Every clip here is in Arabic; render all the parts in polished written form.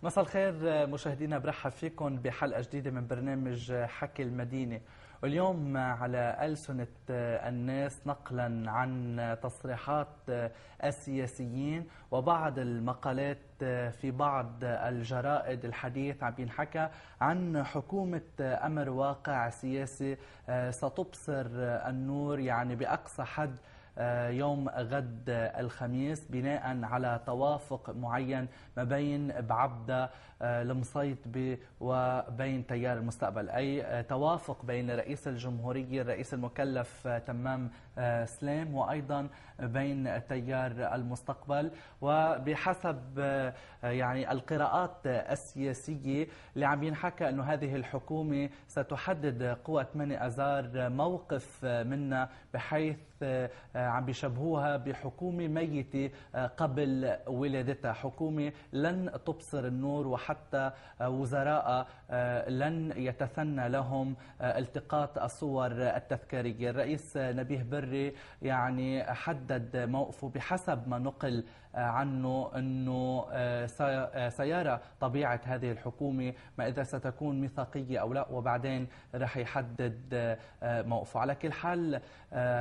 مساء الخير مشاهدينا، برحب فيكم بحلقة جديدة من برنامج حكي المدينة. واليوم على ألسنة الناس نقلا عن تصريحات السياسيين وبعض المقالات في بعض الجرائد الحديث عم ينحكى عن حكومة أمر واقع سياسي ستبصر النور يعني بأقصى حد يوم غد الخميس، بناء على توافق معين ما بين بعبدة المصيطبي وبين تيار المستقبل، أي توافق بين رئيس الجمهورية الرئيس المكلف تمام سليم وأيضا بين تيار المستقبل. وبحسب يعني القراءات السياسية اللي عم ينحكى أنه هذه الحكومة ستحدد قوة 8 آذار موقف منا، بحيث عم بيشبهوها بحكومة ميتة قبل ولادتها، حكومة لن تبصر النور وحتى وزراء لن يتثنى لهم التقاط الصور التذكارية. الرئيس نبيه بري يعني حدد موقفه بحسب ما نقل عنه أنه سيرى طبيعة هذه الحكومة، ما إذا ستكون ميثاقية أو لا، وبعدين رح يحدد موقفه. على كل حال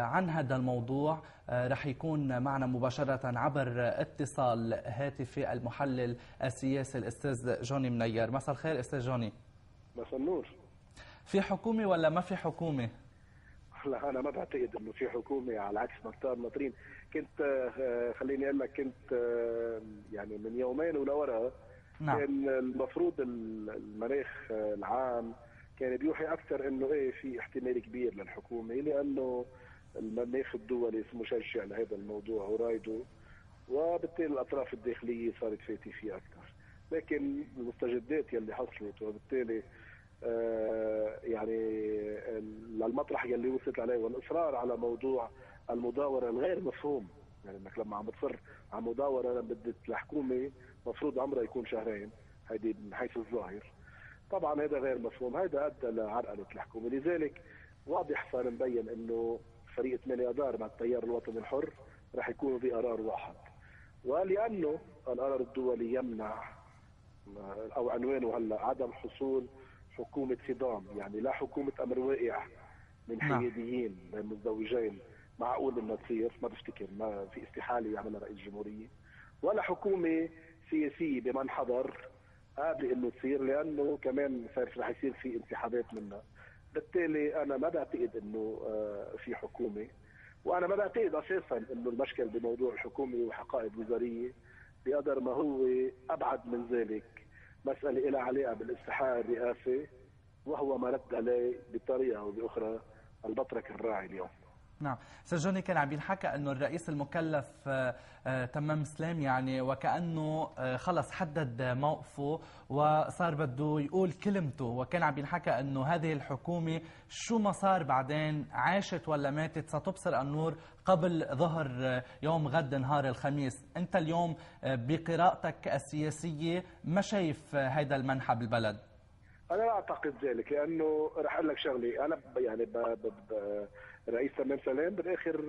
عن هذا الموضوع رح يكون معنا مباشرة عبر اتصال هاتفي المحلل السياسي الأستاذ جوني منير. مساء الخير أستاذ جوني. مساء النور. في حكومة ولا ما في حكومة؟ لا، أنا ما بعتقد إنه في حكومة، على عكس ما اختار ناطرين. كنت خليني أقول لك، كنت يعني من يومين ولورا نعم. كان المفروض المناخ العام كان بيوحي أكثر إنه إيه في احتمال كبير للحكومة، لأنه المناخ الدولي مشجع لهذا الموضوع ورايده، وبالتالي الأطراف الداخلية صارت فاتي فيه أكثر. لكن المستجدات يلي حصلت، وبالتالي يعني المطرح يلي وصلت عليه والاصرار على موضوع المداوره الغير مفهوم، يعني انك لما عم بتصر على مداوره بدت الحكومه مفروض عمرها يكون شهرين، هيدي من حيث الظاهر. طبعا هذا غير مفهوم، هذا ادى لعرقله الحكومه. لذلك واضح صار مبين انه فريق 8 اذار مع التيار الوطني الحر رح يكونوا بقرار واحد، ولانه القرار الدولي يمنع او عنوانه هلا عدم حصول حكومة صدام، يعني لا حكومة أمر واقع من حياديين بين الزوجين معقول انها تصير، ما بفتكر، ما في استحالة يعملها رئيس الجمهورية، ولا حكومة سياسية بمن حضر قابل انه تصير، لانه كمان رح يصير في انسحابات منها. بالتالي انا ما بعتقد انه في حكومة، وانا ما بعتقد اساسا انه المشكل بموضوع الحكومة وحقائب وزارية، بقدر ما هو ابعد من ذلك، مسألة لها علاقة بالاستحقاق الرئاسي، وهو ما رد عليه بطريقة أو بأخرى البطرك الراعي اليوم. نعم. استاذ جوني، كان عم ينحكى انه الرئيس المكلف تمام سليم يعني وكأنه خلص حدد موقفه وصار بده يقول كلمته، وكان عم ينحكى انه هذه الحكومة شو ما صار بعدين عاشت ولا ماتت ستبصر النور قبل ظهر يوم غد نهار الخميس. انت اليوم بقراءتك السياسية ما شايف هذا المنحى بالبلد؟ أنا لا أعتقد ذلك، لأنه رح أقول لك شغلي، أنا يعني رئيس تمام سلام بالاخر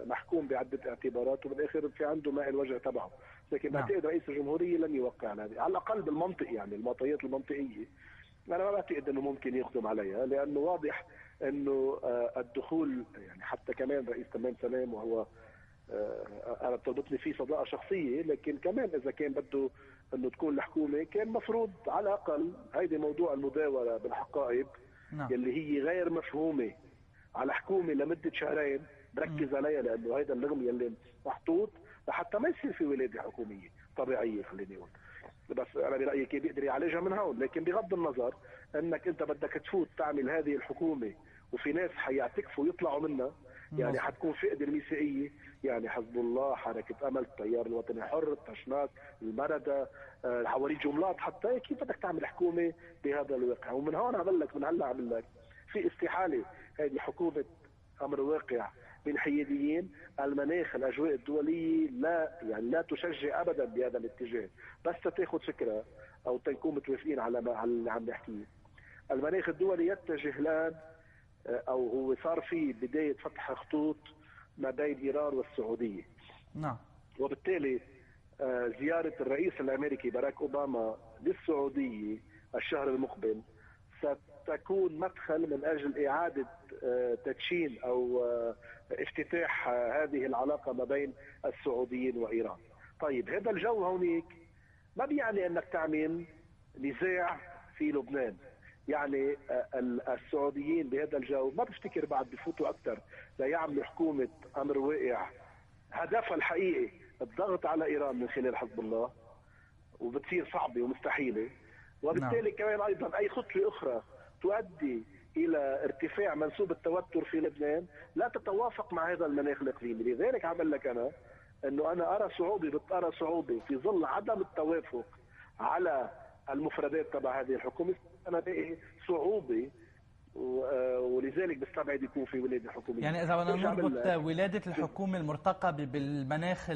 محكوم بعده اعتبارات، وبالاخر في عنده ماء الوجه تبعه، لكن بعتقد رئيس الجمهوريه لن يوقع على هذه، على الاقل بالمنطق، يعني المعطيات المنطقيه انا ما بعتقد انه ممكن يقدم عليها، لانه واضح انه الدخول، يعني حتى كمان رئيس تمام سلام، وهو انا بتربطني فيه صداقه شخصيه، لكن كمان اذا كان بده انه تكون الحكومه كان مفروض على الاقل هيدي موضوع المداوره بالحقائب يلي هي غير مفهومه على حكومه لمده شهرين بركز عليها، لانه هيدا اللغم يلي محطوط لحتى ما يصير في ولاده حكوميه طبيعيه. خليني اقول بس انا برايي كيف بيقدر يعالجها من هون، لكن بغض النظر انك انت بدك تفوت تعمل هذه الحكومه وفي ناس حيعتكفوا ويطلعوا منها، يعني حتكون فئه الميثاقيه، يعني حزب الله، حركه امل، التيار الوطني الحر، التشناك، المردة، حوالي جملات، حتى كيف بدك تعمل حكومه بهذا الواقع؟ ومن هون عمل لك، من هلا عمل لك في استحاله هذه حكومه امر واقع من حياديين. المناخ، الاجواء الدوليه لا يعني لا تشجع ابدا بهذا الاتجاه، بس تاخذ فكره او تكون متوافقين على اللي عم نحكيه. المناخ الدولي يتجه الان، او هو صار في بدايه فتح خطوط ما بين ايران والسعوديه. نعم. وبالتالي زيارة الرئيس الأمريكي باراك أوباما للسعودية الشهر المقبل ستكون مدخل من أجل إعادة تدشين أو افتتاح هذه العلاقة ما بين السعوديين وإيران. طيب هذا الجو هونيك ما بيعني أنك تعمل نزاع في لبنان. يعني السعوديين بهذا الجو ما بفتكر بعد بفوتوا أكثر ليعملوا حكومة أمر واقع هدفها الحقيقي الضغط على إيران من خلال حزب الله، وبتصير صعبة ومستحيلة. وبالتالي كمان أيضا أي خطوة أخرى تؤدي إلى ارتفاع منسوب التوتر في لبنان لا تتوافق مع هذا المناخ الإقليمي. لذلك عمل لك أنا أنه أنا أرى صعوبة في ظل عدم التوافق على المفردات تبع هذه الحكومة. أنا بلاقي صعوبة ولذلك بستبعد يكون في ولادة حكومية. يعني إذا بدنا نربط ولادة الحكومة المرتقبة بالمناخ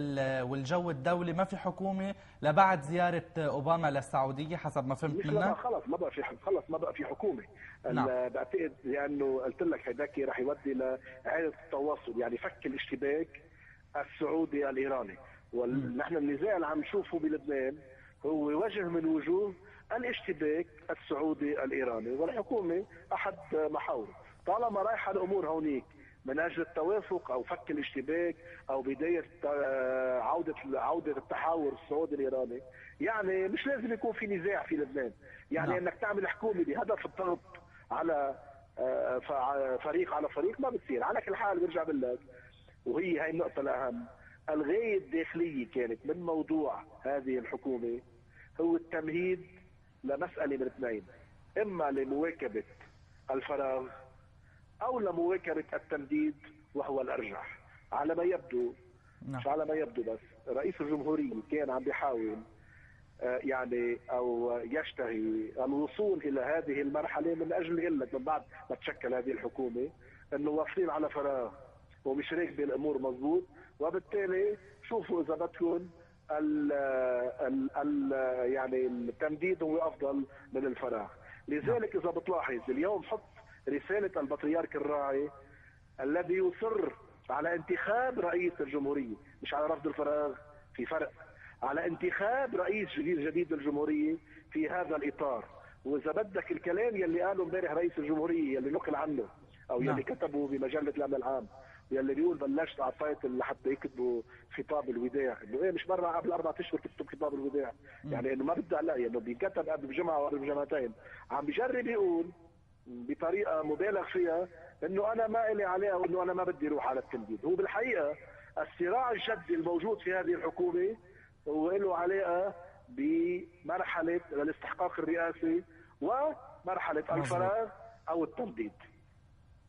والجو الدولي، ما في حكومة لبعد زيارة أوباما للسعودية حسب ما فهمت منها؟ خلص ما بقى في حكومة. نعم. بعتقد لأنه قلت لك هيداك رح يودي لإعادة التواصل، يعني فك الاشتباك السعودي الإيراني. ونحن النزاع اللي عم نشوفه بلبنان هو وجه من وجوه الاشتباك السعودي الإيراني، والحكومة أحد محاوره. طالما رايحة الأمور هونيك من أجل التوافق أو فك الاشتباك أو بداية عودة التحاور السعودي الإيراني، يعني مش لازم يكون في نزاع في لبنان. يعني أنك تعمل حكومة بهدف الضغط على فريق على فريق ما بتصير. على كل حال برجع بقول لك، وهي هاي النقطة الأهم، الغاية الداخلية كانت من موضوع هذه الحكومة هو التمهيد لمسألة من اثنين: إما لمواكبة الفراغ أو لمواكبة التمديد، وهو الأرجح على ما يبدو. مش على ما يبدو بس، رئيس الجمهورية كان عم بيحاول يعني أو يشتهي الوصول إلى هذه المرحلة من أجل يقول لك من بعد ما تشكل هذه الحكومة إنه واصلين على فراغ ومش راكبة الأمور مضبوط، وبالتالي شوفوا إذا بدكم يعني التمديد هو أفضل من الفراغ. لذلك إذا بتلاحظ اليوم حط رسالة البطريرك الراعي الذي يصر على انتخاب رئيس الجمهورية، مش على رفض الفراغ، في فرق، على انتخاب رئيس جديد للجمهورية في هذا الإطار. وإذا بدك الكلام يلي قاله امبارح رئيس الجمهورية يلي نقل عنه أو يلي كتبه بمجلة الأمن العام، يلي بيقول بلشت اعطيت لحتى يكتبوا خطاب الوداع، انه ايه مش مره قبل 4 اشهر تكتب خطاب الوداع، يعني انه ما بدي الاقي انه بينكتب قبل بجمعه او قبل بجمعتين. عم بجرب يقول بطريقه مبالغ فيها انه انا ما الي عليها وانه انا ما بدي اروح على التمديد. هو بالحقيقه الصراع الجدي الموجود في هذه الحكومه هو له علاقه بمرحله الاستحقاق الرئاسي ومرحله الفراغ او التمديد.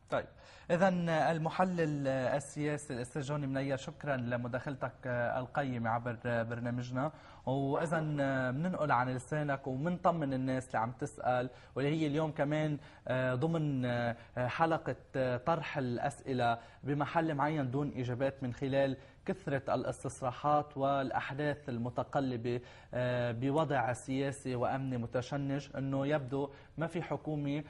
طيب، إذا المحلل السياسي الأستاذ جوني منير، شكرا لمداخلتك القيمة عبر برنامجنا. وإذا بننقل عن لسانك وبنطمن الناس اللي عم تسأل، واللي هي اليوم كمان ضمن حلقة طرح الأسئلة بمحل معين دون إجابات من خلال كثرة الاستصلاحات والأحداث المتقلبة بوضع سياسي وأمني متشنج، أنه يبدو ما في حكومة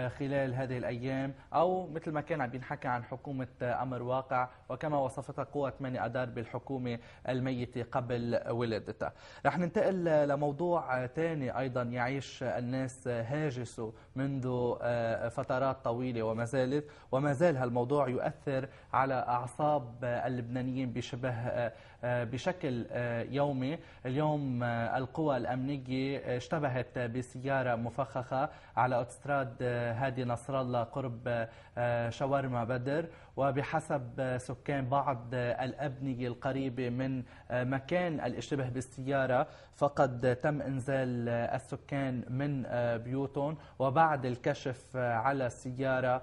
خلال هذه الأيام، أو مثل ما كان عم بينحكى عن حكومة أمر واقع، وكما وصفتها قوة 8 أدار بالحكومة الميتة قبل ولادتها. رح ننتقل لموضوع ثاني أيضا يعيش الناس هاجسه منذ فترات طويلة وما زال هالموضوع يؤثر على أعصاب اللبنانيين بشكل يومي. اليوم القوى الأمنية اشتبهت بسيارة مفخخة على أوتوستراد هادي نصر الله قرب شاورما بدر، وبحسب سكان بعض الأبنية القريبة من مكان الاشتباه بالسيارة فقد تم إنزال السكان من بيوتهم، وبعد الكشف على السيارة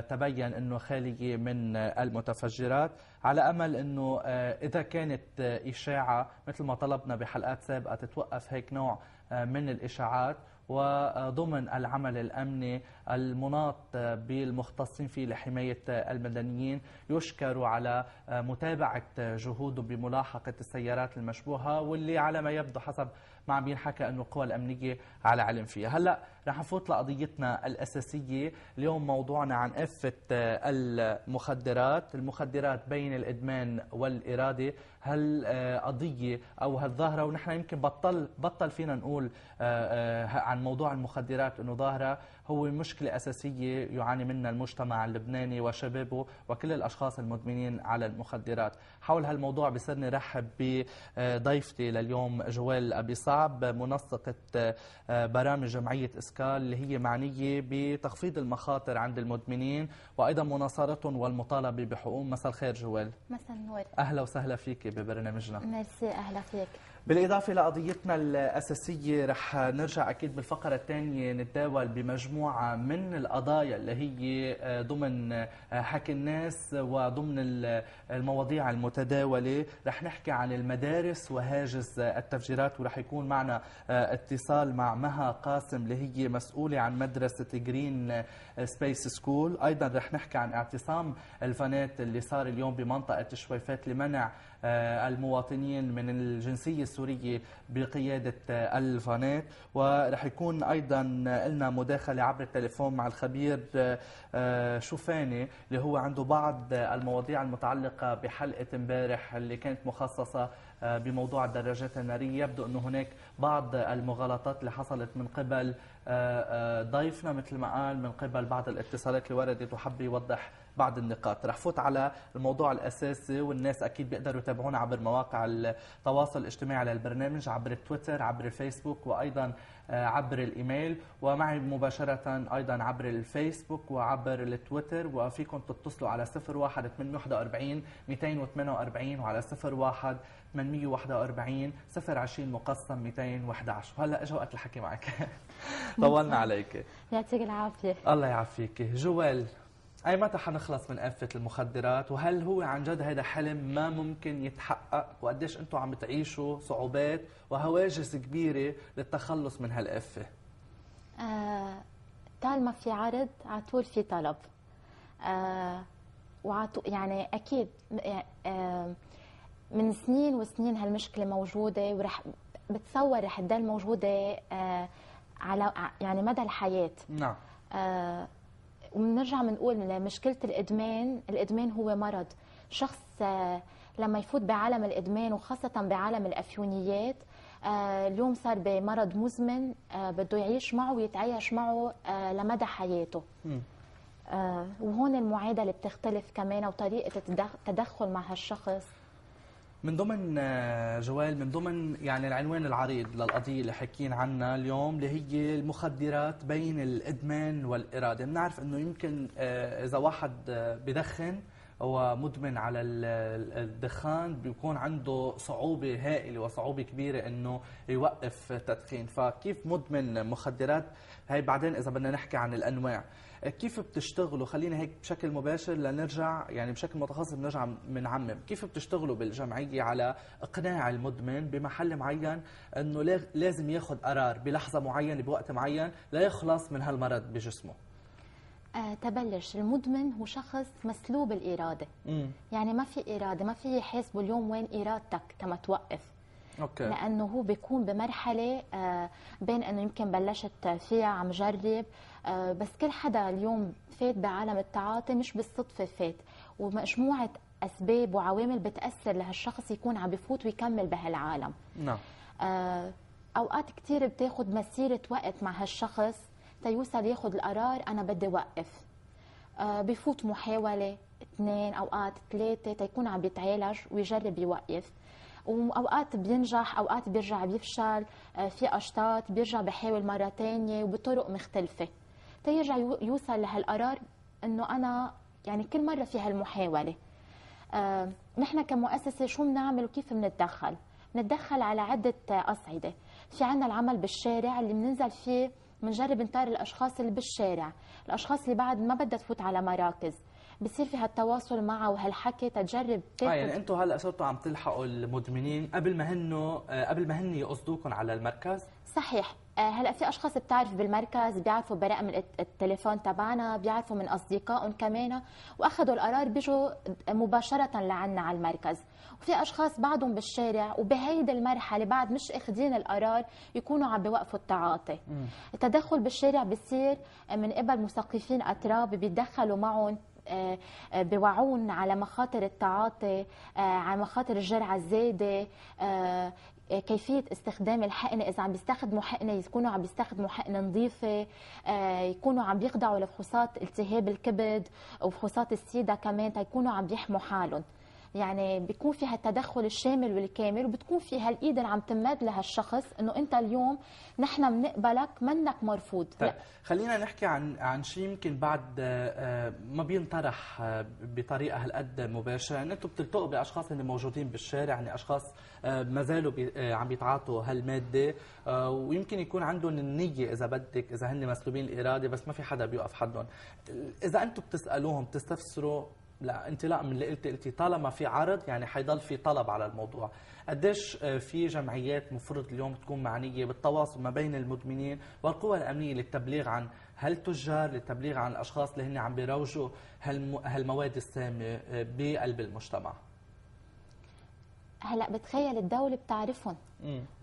تبين أنه خالية من المتفجرات، على أمل أنه إذا كانت إشاعة مثل ما طلبنا بحلقات سابقة تتوقف هيك نوع من الإشاعات، وضمن العمل الأمني المناط بالمختصين فيه لحماية المدنيين يشكروا على متابعة جهوده بملاحقة السيارات المشبوهة، واللي على ما يبدو حسب ما عم ينحكى انه القوى الامنيه على علم فيها. هلا رح نفوت لقضيتنا الاساسيه اليوم. موضوعنا عن آفة المخدرات بين الادمان والاراده. هالقضيه او هالظاهره، ونحن يمكن بطل فينا نقول عن موضوع المخدرات انه ظاهره، هو مشكله اساسيه يعاني منها المجتمع اللبناني وشبابه وكل الاشخاص المدمنين على المخدرات. حول هالموضوع بصيرني رحب بضيفتي لليوم جوال ابي صعب، منسقه برامج جمعيه اسكال اللي هي معنيه بتخفيض المخاطر عند المدمنين وايضا مناصرتهم والمطالبه بحقوقهم. مساء الخير جوال. مساء النور. اهلا وسهلا فيك ببرنامجنا. ميرسي، اهلا فيك. بالإضافة لقضيتنا الأساسية رح نرجع أكيد بالفقرة الثانية نتداول بمجموعة من القضايا اللي هي ضمن حكي الناس وضمن المواضيع المتداولة. رح نحكي عن المدارس وهاجس التفجيرات، ورح يكون معنا اتصال مع مها قاسم اللي هي مسؤولة عن مدرسة جرين سبيس سكول. أيضا رح نحكي عن اعتصام الفنات اللي صار اليوم بمنطقة الشويفات لمنع المواطنين من الجنسية السورية بقيادة الفانات. ورح يكون أيضا لنا مداخلة عبر التليفون مع الخبير شوفاني اللي هو عنده بعض المواضيع المتعلقة بحلقة امبارح اللي كانت مخصصة بموضوع الدراجات النارية. يبدو أنه هناك بعض المغالطات اللي حصلت من قبل ضيفنا مثل ما قال، من قبل بعض الاتصالات اللي وردت، وحب يوضح بعض النقاط. رح فوت على الموضوع الأساسي، والناس أكيد بيقدروا يتابعونا عبر مواقع التواصل الاجتماعي على البرنامج، عبر التويتر، عبر الفيسبوك، وأيضا عبر الإيميل، ومعي مباشرة أيضا عبر الفيسبوك وعبر التويتر. وفيكم تتصلوا على 01 841 248 وعلى 01 841 020 مقسم 211. وهلا اجى وقت الحكي معك. طولنا عليك. يعطيك العافية. الله يعافيك. جوال، أي متى حنخلص من آفة المخدرات؟ وهل هو عن جد هذا حلم ما ممكن يتحقق؟ وقديش أنتم عم تعيشوا صعوبات وهواجس كبيرة للتخلص من هالآفة؟ طالما في عرض عطول في طلب. يعني أكيد من سنين وسنين هالمشكلة موجودة، ورح بتصور رح تضل موجودة على يعني مدى الحياة. نعم. وبنرجع بنقول مشكلة الإدمان هو مرض. شخص لما يفوت بعالم الإدمان وخاصة بعالم الأفيونيات اليوم صار بمرض مزمن بده يعيش معه ويتعايش معه لمدى حياته. وهون المعادلة بتختلف كمان، وطريقة التدخل مع هالشخص. من ضمن جوال، من ضمن يعني العنوان العريض للقضية اللي حكين عنها اليوم اللي هي المخدرات بين الإدمان والإرادة. بنعرف إنه يمكن إذا واحد بدخن هو مدمن على الدخان بيكون عنده صعوبة هائلة وصعوبة كبيرة إنه يوقف تدخين. فكيف مدمن مخدرات هاي بعدين إذا بدنا نحكي عن الأنواع كيف بتشتغلوا؟ خلينا هيك بشكل مباشر لنرجع يعني بشكل متخصص بنرجع بنعمم. كيف بتشتغلوا بالجمعية على إقناع المدمن بمحل معين إنه لازم ياخذ قرار بلحظة معينة بوقت معين لا يخلص من هالمرض بجسمه؟ تبلش المدمن هو شخص مسلوب الإرادة. يعني ما في إرادة، ما في يحاسبوا اليوم وين إرادتك تما توقف. أوكي. لأنه هو بيكون بمرحلة بين أنه يمكن بلشت فيها عم جرب، بس كل حدا اليوم فات بعالم التعاطي مش بالصدفة فات، ومجموعة أسباب وعوامل بتأثر لهالشخص يكون عم بفوت ويكمل بهالعالم. نعم. أوقات كتير بتاخد مسيرة وقت مع هالشخص تيوصل ياخد القرار أنا بدي وقف. بفوت محاولة 2 أوقات 3 تيكون عم بيتعالج ويجرب يوقف، وأوقات بينجح أوقات بيرجع بيفشل. في أشطاط بيرجع بحاول مرة تانية وبطرق مختلفة تيرجع يوصل لهالقرار إنه أنا يعني كل مرة في هالمحاولة. نحن كمؤسسة شو بنعمل وكيف بنتدخل؟ نتدخل على عدة أصعدة. في عنا العمل بالشارع اللي بننزل فيه بنجرب نطار الأشخاص اللي بالشارع، الأشخاص اللي بعد ما بدها تفوت على مراكز، بصير في هالتواصل معه وهالحكي تجرب تاخد. يعني انتم هلا صرتوا عم تلحقوا المدمنين قبل ما هن يقصدوكم على المركز؟ صحيح. هلا في اشخاص بتعرف بالمركز بيعرفوا برقم التليفون تبعنا، بيعرفوا من اصدقائهم كمان، واخذوا القرار بيجوا مباشره لعنا على المركز. وفي اشخاص بعدهم بالشارع وبهيدي المرحله بعد مش اخذين القرار يكونوا عم بيوقفوا التعاطي. التدخل بالشارع بصير من قبل مثقفين اتراب بيتدخلوا معهم، بيوعون على مخاطر التعاطي، على مخاطر الجرعه الزايده، كيفية استخدام الحقنة، إذا عم بيستخدموا حقنة يكونوا عم بيستخدموا حقنة نظيفة، يكونوا عم بيخضعوا لفحوصات التهاب الكبد وفحوصات السيدا كمان تيكونوا عم بيحموا حالهم. يعني بيكون في هالتدخل الشامل والكامل، وبتكون في هالايد اللي عم تمد لهالشخص انه انت اليوم نحن بنقبلك منك مرفوض. طيب خلينا نحكي عن شيء يمكن بعد ما بينطرح بطريقه هالقد مباشره، ان انتم بتلتقوا باشخاص اللي موجودين بالشارع، يعني اشخاص ما زالوا عم بيتعاطوا هالماده، ويمكن يكون عندهم النيه اذا بدك، اذا هن مسلوبين الاراده بس ما في حدا بيوقف حدهم. اذا انتم بتسالوهم بتستفسروا، لا انطلاق من اللي قلتي طالما في عرض يعني حيضل في طلب على الموضوع، قديش في جمعيات مفروض اليوم تكون معنيه بالتواصل ما بين المدمنين والقوى الامنيه للتبليغ عن هالتجار، للتبليغ عن الاشخاص اللي هن عم بيروجوا هالمواد السامه بقلب المجتمع؟ هلا بتخيل الدولة بتعرفهم،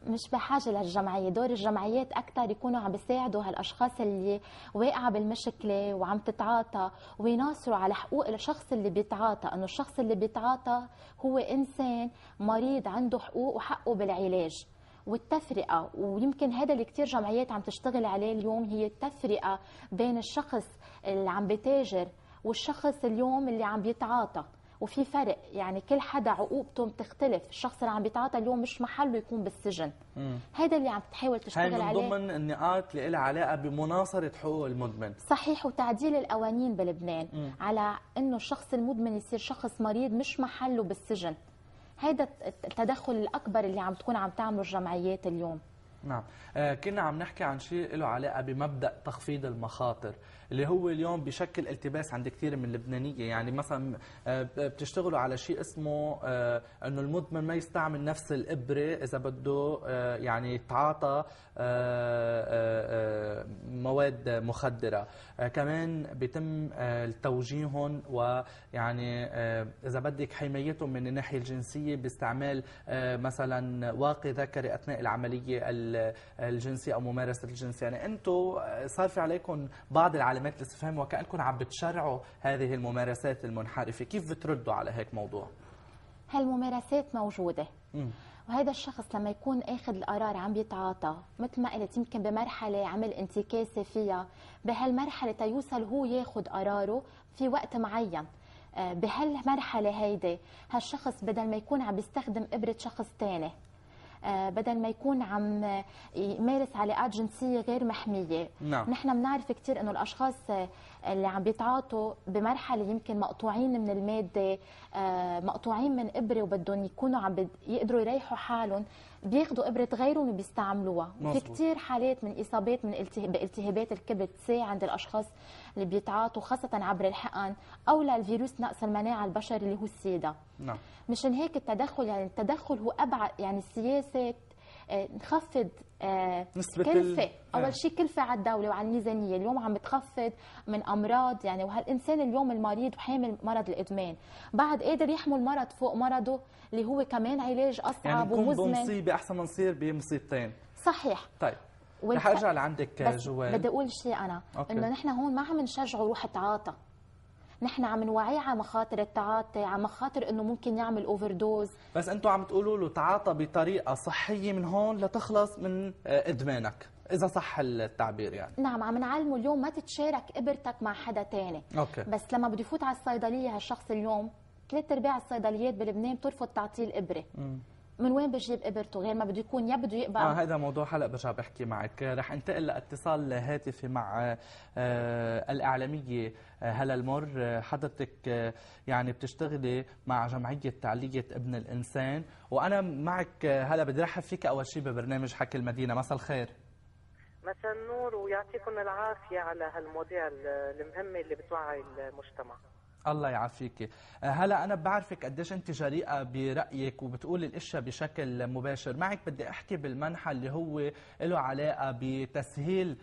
مش بحاجة للجمعية. دور الجمعيات أكثر يكونوا عم بيساعدوا هالأشخاص اللي واقعة بالمشكلة وعم تتعاطى، ويناصروا على حقوق الشخص اللي بيتعاطى، إنه الشخص اللي بيتعاطى هو إنسان مريض عنده حقوق وحقه بالعلاج. والتفرقة، ويمكن هذا اللي كثير جمعيات عم تشتغل عليه اليوم، هي التفرقة بين الشخص اللي عم بيتاجر والشخص اليوم اللي عم بيتعاطى. وفي فرق، يعني كل حدا عقوبته بتختلف. الشخص اللي عم بيتعاطى اليوم مش محله يكون بالسجن. هذا اللي عم تحاول تشتغل عليه. هاي من ضمن النقاط اللي لها علاقه بمناصره حقوق المدمن. صحيح، وتعديل القوانين بلبنان على انه الشخص المدمن يصير شخص مريض مش محله بالسجن. هذا التدخل الاكبر اللي عم تكون عم تعمله الجمعيات اليوم. نعم. كنا عم نحكي عن شيء له علاقة بمبدأ تخفيض المخاطر اللي هو اليوم بشكل التباس عند كثير من اللبنانية. يعني مثلا بتشتغلوا على شيء اسمه انه المدمن ما يستعمل نفس الإبرة إذا بده يعني يتعاطى مواد مخدرة. كمان بيتم توجيههم ويعني إذا بدك حمايتهم من الناحية الجنسية باستعمال مثلا واقي ذكري أثناء العملية الجنسية أو ممارسة الجنس. يعني أنتم صار في عليكم بعض العلامات الاستفهام وكأنكم عم بتشرعوا هذه الممارسات المنحرفة. كيف بتردوا على هيك موضوع؟ هالممارسات موجودة. وهذا الشخص لما يكون اخذ القرار عم بيتعاطى، مثل ما قلت يمكن بمرحله عمل انتكاسه فيها، بهالمرحله تيوصل هو ياخذ قراره في وقت معين. بهالمرحله هيدي هالشخص بدل ما يكون عم بيستخدم ابره شخص ثاني، بدل ما يكون عم يمارس علاقات جنسيه غير محميه. نعم. نحن بنعرف كثير انه الاشخاص اللي عم بيتعاطوا بمرحله يمكن مقطوعين من الماده، مقطوعين من ابره وبدهم يكونوا عم يقدروا يريحوا حالهم، بياخذوا ابره غيرهم وبيستعملوها. في كثير حالات من اصابات من بالتهابات الكبد سي عند الاشخاص اللي بيتعاطوا، خاصه عبر الحقن او للفيروس نقص المناعه البشري اللي هو السيدا. نعم. مشان هيك التدخل، يعني التدخل هو ابعد، يعني السياسه نخفض كلفة. أول شيء كلفة على الدولة وعلى الميزانية. اليوم عم بتخفض من أمراض، يعني وهالإنسان اليوم المريض وحامل مرض الإدمان بعد قادر يحمل مرض فوق مرضه اللي هو كمان علاج أصعب يعني ومزمن. يعني بمصيبة أحسن ما نصير بمصيبتين. صحيح. طيب رح أرجع لعندك جوال. بدي أقول شيء أنا، إنه نحن هون ما عم نشجعه روح تعاطى، نحن عم نوعيه على مخاطر التعاطي، على مخاطر انه ممكن يعمل اوفر دوز. بس انتم عم تقولوا له تعاطى بطريقه صحيه من هون لتخلص من ادمانك، اذا صح التعبير يعني. نعم، عم نعلمه اليوم ما تتشارك ابرتك مع حدا ثاني. بس لما بده يفوت على الصيدليه هالشخص اليوم 3/4 الصيدليات بلبنان بترفض تعطيه الابره. من وين بجيب ابرته غير ما بده يكون يا بده يقبل. هذا موضوع حلقه برجع بحكي معك. رح انتقل لاتصال هاتفي مع الاعلاميه هلا المر. حضرتك يعني بتشتغلي مع جمعيه تعلية ابن الانسان، وانا معك هلا بدي ارحب فيك اول شيء ببرنامج حكي المدينه. مساء الخير. مساء النور ويعطيكم العافيه على هالمواضيع المهمه اللي بتوعي المجتمع. الله يعافيك. هلا أنا بعرفك قديش أنت جريئة برأيك وبتقول الأشياء بشكل مباشر. معك بدي أحكي بالمنحى اللي هو له علاقة بتسهيل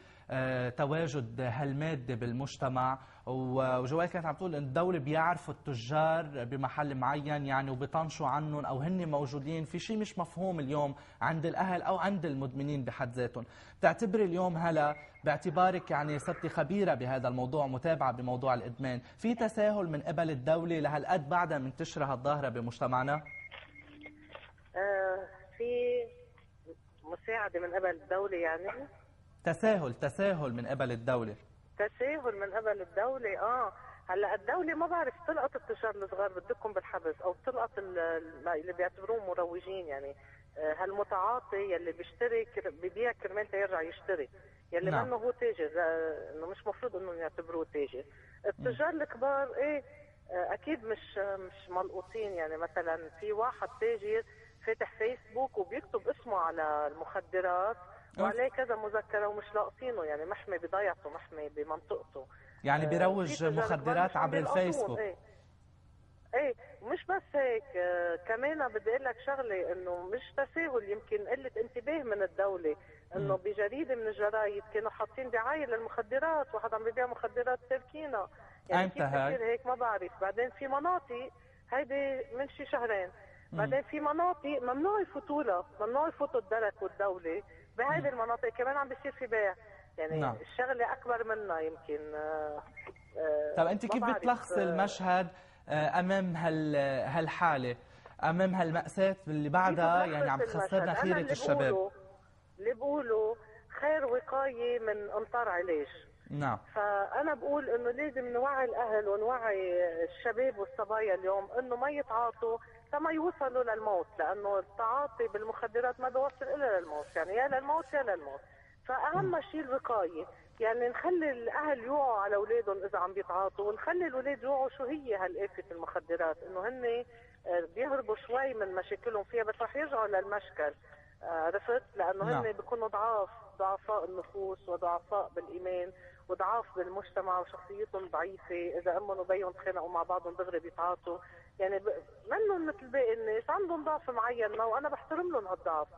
تواجد هالمادة بالمجتمع. وجوال كانت عم تقول ان الدولة بيعرفوا التجار بمحل معين يعني وبيطنشوا عنهم او هن موجودين في شيء مش مفهوم اليوم عند الاهل او عند المدمنين بحد ذاتهم. بتعتبري اليوم هلا باعتبارك يعني صرتي خبيرة بهذا الموضوع متابعة بموضوع الادمان، في تساهل من قبل الدولة لهالقد بعدها منتشرة هالظاهرة بمجتمعنا؟ في مساعدة من قبل الدولة يعني؟ تساهل من قبل الدولة. تساهل من قبل الدولة. هلا الدولة ما بعرف تلقط التجار الصغار بدكم بالحبس او تلقط اللي بيعتبروهم مروجين يعني. هالمتعاطي يلي بيشتري ببيع كرمال يرجع يشتري، يلي نعم. منه هو تاجر، انه مش مفروض انه يعتبروه تاجر. التجار الكبار ايه اكيد مش ملقوطين يعني. مثلا في واحد تاجر فاتح فيسبوك وبيكتب اسمه على المخدرات وعليه كذا مذكرة ومش لاقطينه يعني، محمي بضيعته، محمي بمنطقته. يعني بيروج مخدرات عبر الفيسبوك. ايه مش بس هيك، كمان بدي اقول لك شغله، انه مش تساهل، يمكن قله انتباه من الدوله. انه بجريده من الجرايد كانوا حاطين دعايه للمخدرات، واحد عم بيبيع مخدرات تركينا يعني. كيف بصير هيك ما بعرف. بعدين في مناطق، هيدي من شي شهرين، بعدين في مناطق ممنوع يفوتوا لها، ممنوع يفوتوا الدرك والدوله بهذه المناطق، كمان عم بيصير في بيع يعني. نعم. الشغله اكبر منا يمكن. طب انت كيف بتلخصي المشهد امام هالحاله، امام هالمأساة اللي بعدها يعني عم تخسرنا خيرة الشباب؟ اللي بقولوا خير وقاية من امطار علاج. نعم. فانا بقول انه لازم نوعي الاهل ونوعي الشباب والصبايا اليوم انه ما يتعاطوا لما يوصلوا للموت، لانه التعاطي بالمخدرات ما بيوصل الا للموت يعني، يا للموت يا للموت. فاهم شيء الوقايه يعني. نخلي الاهل يوعوا على اولادهم اذا عم بيتعاطوا، ونخلي الاولاد يوعوا شو هي هالآفة المخدرات، انه هن بيهربوا شوي من مشاكلهم فيها بس رح يرجعوا للمشكل. عرفت؟ لانه هن بيكونوا ضعفاء النفوس وضعفاء بالايمان وضعاف بالمجتمع وشخصيتهم ضعيفه. اذا امهم وبيهم تخانقوا مع بعضهم دغري بيتعاطوا يعني. منهم مثل باقي الناس، عندهم ضعف معين وانا بحترم لهم هالضعف.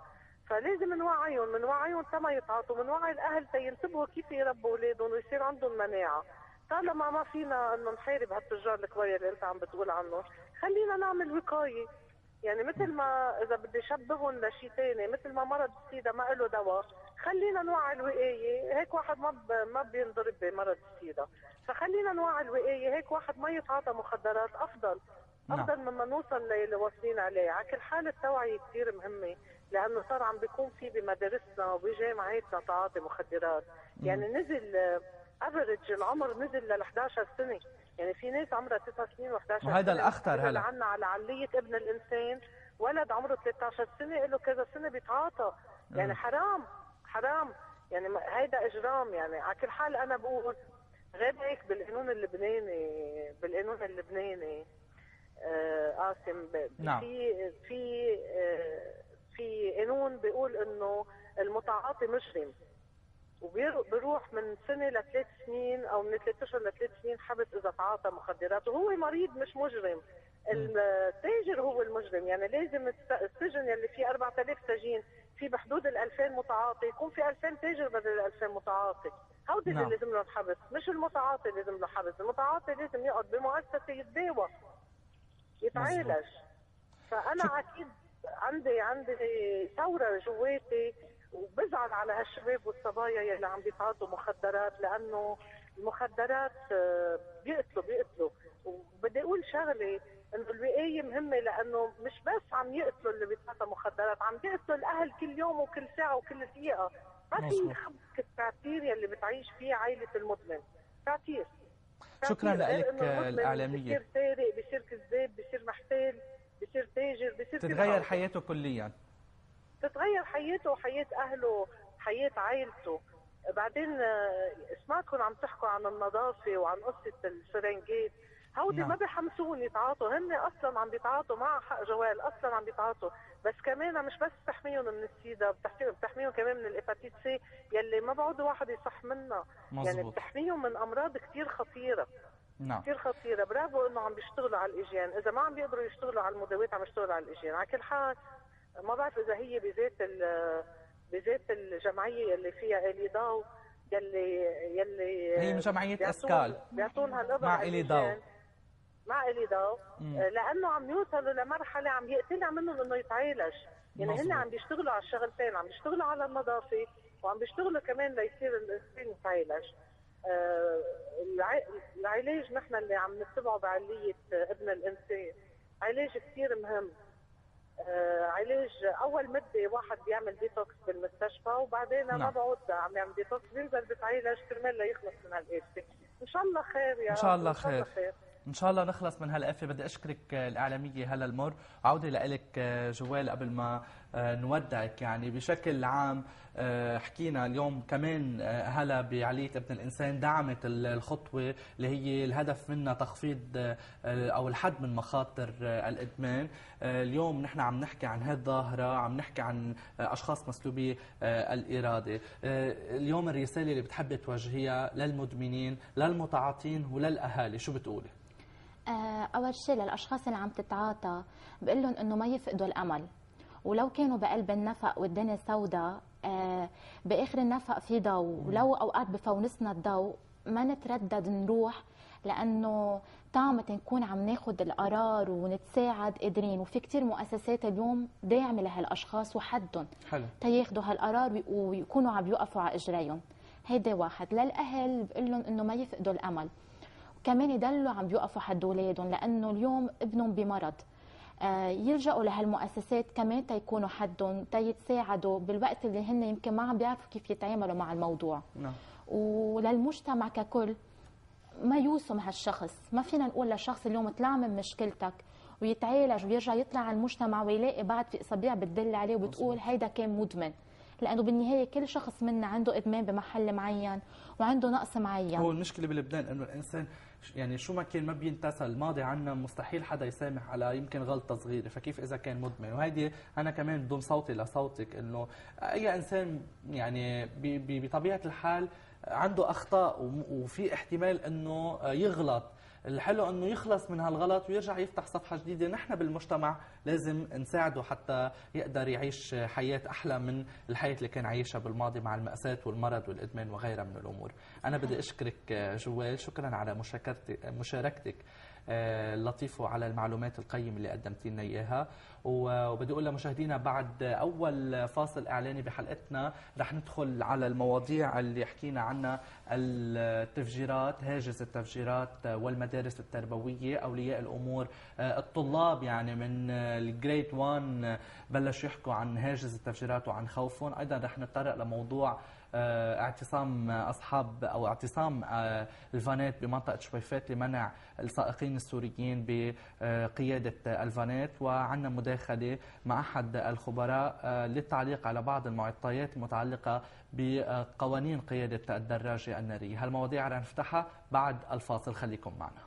فلازم نوعيهم تما يتعاطوا، بنوعي الاهل تينتبهوا كيف يربوا اولادهم ويصير عندهم مناعه. طالما ما فينا انه نحارب هالتجار الكبار اللي انت عم بتقول عنه، خلينا نعمل وقايه يعني. مثل ما اذا بدي شبههم لشيء ثاني، مثل ما مرض السيدا ما له دواء، خلينا نوعي الوقايه. هيك واحد ما بينضرب بمرض السيدا، فخلينا نوعي الوقايه. هيك واحد ما يتعاطى مخدرات افضل مما نوصل للي واصلين عليه. على كل حال التوعيه كثير مهمه، لانه صار عم بيكون في بمدارسنا وبجامعاتنا تعاطي مخدرات يعني. نزل افرج العمر نزل ل 11 سنه يعني. في ناس عمرها 9 سنين و11 سنه، وهذا الاخطر. هلا عنا على علية ابن الانسان ولد عمره 13 سنه له كذا سنه بيتعاطى يعني. حرام يعني. هيدا اجرام يعني. على كل حال انا بقول غير هيك بالقانون اللبناني قاسم، نعم. في قانون بيقول انه المتعاطي مجرم، وبيروح من سنه ل3 سنين او من 3 اشهر ل3 سنين حبس اذا تعاطى مخدرات، وهو مريض مش مجرم. التاجر هو المجرم يعني. لازم السجن يلي فيه 4000 سجين في بحدود 2000 متعاطي يكون في 2000 تاجر بدل 2000 متعاطي. هودي اللي لازم له الحبس، مش المتعاطي لازم له حبس. المتعاطي لازم يقعد بمؤسسه يتداوى يتعالج. فانا اكيد عندي ثوره جواتي، وبزعل على هالشباب والصبايا يلي عم بيتعاطوا مخدرات، لانه المخدرات بيقتلوا. وبدي اقول شغله، انه الوقايه مهمه، لانه مش بس عم يقتلوا اللي بيتعاطى مخدرات، عم يقتلوا الاهل كل يوم وكل ساعه وكل دقيقه. ما في خبك التعتير يلي بتعيش فيه عائله المدمن. تعتير. شكرا لك الاعلاميه. بصير سارق، بصير كذاب، بصير محتال، بصير تاجر، بصير تتغير حياته كليا، تتغير حياته وحياه اهله، حياه عائلته. بعدين اسمعكم عم تحكوا عن النظافه وعن قصه السرنجات، هودي ما بيحمسون يتعاطوا. هن اصلا عم بيتعاطوا، مع حق جوال، اصلا عم بيتعاطوا. بس كمان مش بس بتحميهم من السيدا، بتحميهم كمان من الهيباتيت سي يلي ما بعود واحد يصح منها. يعني بتحميهم من امراض كثير خطيره. نعم. كثير خطيره. برافو انه عم بيشتغلوا على الاجيان، اذا ما عم بيقدروا يشتغلوا على المداوات عم يشتغلوا على الاجيان. على كل حال ما بعرف اذا هي بذات الجمعيه اللي فيها الي ضو يلي هي من جمعية اسكال بيعطونها الإبر مع على إلي الإجيان. ضو. مع إلي ضو. لانه عم يوصلوا لمرحله عم يقتلع منهم انه يتعالج. يعني هن عم بيشتغلوا على الشغلتين، عم بيشتغلوا على النظافه وعم بيشتغلوا كمان ليصير الانسان يتعالج. العلاج نحن اللي عم نتبعه بعلية ابن الإنسان علاج كثير مهم. علاج أول مدة واحد بيعمل ديتوكس بالمستشفى وبعدين ما بعود عم يعمل ديتوكس، بينزل بتعالج كرمال ليخلص من هالآفة. إن شاء الله خير يا رب. إن شاء الله خير. إن شاء الله نخلص من هالآفة. بدي أشكرك الإعلامية هلا المر. عودة لك جوال قبل ما نودعك. يعني بشكل عام حكينا اليوم كمان هلا بعلية ابن الإنسان دعمت الخطوة اللي هي الهدف منها تخفيض أو الحد من مخاطر الإدمان. اليوم نحن عم نحكي عن هذه الظاهرة، عم نحكي عن أشخاص مسلوبي الإرادة. اليوم الرسالة اللي بتحبي توجهيها للمدمنين، للمتعاطين وللأهالي شو بتقولي؟ أول شيء للأشخاص اللي عم تتعاطى بقول لهم إنه ما يفقدوا الأمل، ولو كانوا بقلب النفق والدنيا سوداء بآخر النفق في ضوء، ولو أوقات بفونسنا الضوء ما نتردد نروح، لأنه طعمة نكون عم ناخد القرار ونتساعد قادرين. وفي كتير مؤسسات اليوم داعمة لهالأشخاص وحدهم تياخدوا هالقرار ويكونوا عم يوقفوا على إجريهم. هيدا واحد. للأهل بقول لهم إنه ما يفقدوا الأمل، كمان يضلوا عم بيوقفوا حد اولادهم، لانه اليوم ابنهم بمرض. يلجأوا لهالمؤسسات كمان تيكونوا حدهم، تيتساعدوا بالوقت اللي هن يمكن ما عم بيعرفوا كيف يتعاملوا مع الموضوع. وللمجتمع ككل ما يوصم هالشخص. ما فينا نقول لشخص اليوم اطلع من مشكلتك ويتعالج ويرجع يطلع على المجتمع ويلاقي بعد في اصابع بتدل عليه وبتقول هيدا كان مدمن، لانه بالنهايه كل شخص منا عنده ادمان بمحل معين وعنده نقص معين. هو المشكله بلبنان انه الانسان يعني شو ما كان ما بينتسى الماضي عنا، مستحيل حدا يسامح على يمكن غلطه صغيره، فكيف اذا كان مدمن؟ وهيدي انا كمان بضم صوتي لصوتك انه اي انسان يعني بطبيعه الحال عنده اخطاء وفي احتمال انه يغلط. الحلو انه يخلص من هالغلط ويرجع يفتح صفحه جديده. نحن بالمجتمع لازم نساعده حتى يقدر يعيش حياه احلى من الحياه اللي كان عايشها بالماضي مع المأساة والمرض والادمان وغيرها من الامور. انا بدي اشكرك جوال، شكرا على مشاركتك اللطيفة وعلى المعلومات القيمة اللي قدمتي لنا إياها. وبدي أقول لمشاهدينا بعد أول فاصل إعلاني بحلقتنا رح ندخل على المواضيع اللي حكينا عنها، التفجيرات، هاجس التفجيرات والمدارس التربوية، أولياء الأمور، الطلاب يعني من الجريد 1 بلشوا يحكوا عن هاجس التفجيرات وعن خوفهم. أيضا رح نتطرق لموضوع اعتصام أصحاب أو اعتصام الفانات بمنطقة شويفات لمنع السائقين السوريين بقيادة الفانات. وعندنا مداخلة مع أحد الخبراء للتعليق على بعض المعطيات المتعلقة بقوانين قيادة الدراجة النارية. هالمواضيع رح نفتحها بعد الفاصل، خليكم معنا.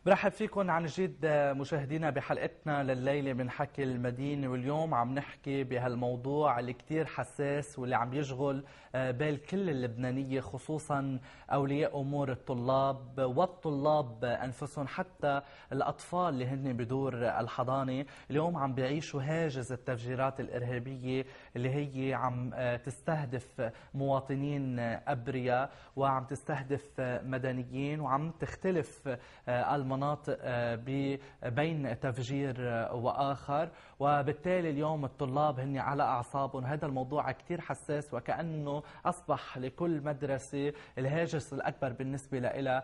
برحب فيكم عن جديد مشاهدينا بحلقتنا لليلة من حكي المدينة، واليوم عم نحكي بهالموضوع اللي كتير حساس واللي عم يشغل بال كل اللبنانية، خصوصا أولياء أمور الطلاب والطلاب أنفسهم، حتى الأطفال اللي هن بدور الحضانة. اليوم عم بيعيشوا هاجس التفجيرات الإرهابية اللي هي عم تستهدف مواطنين أبرياء وعم تستهدف مدنيين، وعم تختلف المناطق بين تفجير وآخر. وبالتالي اليوم الطلاب هن على أعصابهم. هذا الموضوع كتير حساس، وكأنه أصبح لكل مدرسة الهاجس الأكبر بالنسبة لها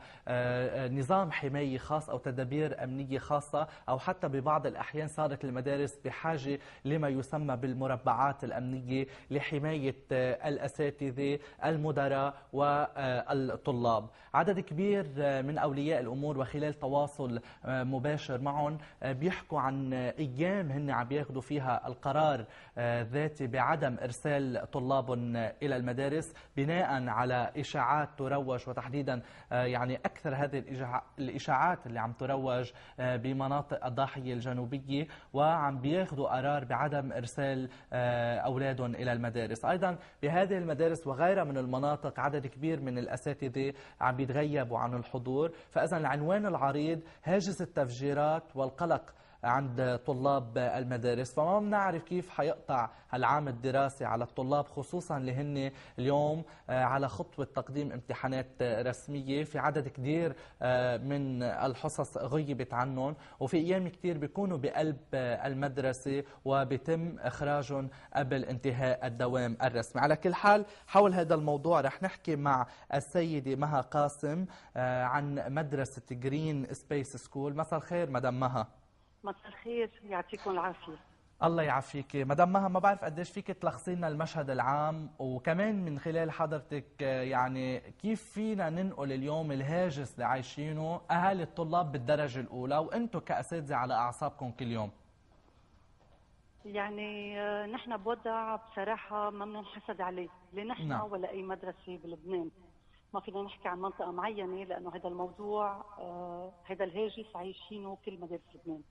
نظام حماية خاص أو تدابير أمنية خاصة، أو حتى ببعض الأحيان صارت المدارس بحاجة لما يسمى بالمربعات الأمنية لحماية الأساتذة المدراء والطلاب. عدد كبير من أولياء الأمور وخلال تواصل مباشر معهم بيحكوا عن أيام هن عم بياخذوا فيها القرار ذاتي بعدم إرسال طلابهم إلى المدارس بناء على إشاعات تروج، وتحديدا يعني أكثر هذه الإشاعات اللي عم تروج بمناطق الضاحية الجنوبية، وعم بياخذوا قرار بعدم إرسال أولادهم إلى المدارس. أيضا بهذه المدارس وغيرها من المناطق عدد كبير من الأساتذة عم بيتغيبوا عن الحضور. فإذا العنوان العريض هاجس التفجيرات والقلق عند طلاب المدارس. فما بنعرف كيف حيقطع العام الدراسي على الطلاب، خصوصا اللي هن اليوم على خطوة تقديم امتحانات رسمية. في عدد كبير من الحصص غيبت عنهم، وفي أيام كتير بيكونوا بقلب المدرسة وبيتم إخراجهم قبل انتهاء الدوام الرسمي. على كل حال حول هذا الموضوع رح نحكي مع السيدة مها قاسم عن مدرسة جرين سبيس سكول. مساء الخير مدام مها. مساء الخير، يعطيكم العافية. الله يعافيك مدام مها. ما بعرف قديش فيك تلخصي لنا المشهد العام، وكمان من خلال حضرتك يعني كيف فينا ننقل اليوم الهاجس اللي عايشينه أهالي الطلاب بالدرجة الأولى وأنتم كأساتذة على أعصابكم كل يوم. يعني نحن بوضع بصراحة ما بدنا نحسد عليه، لا نحن نعم. ولا أي مدرسة بلبنان. ما فينا نحكي عن منطقة معينة، لأنه هذا الموضوع هذا الهاجس عايشينه كل مدارس لبنان.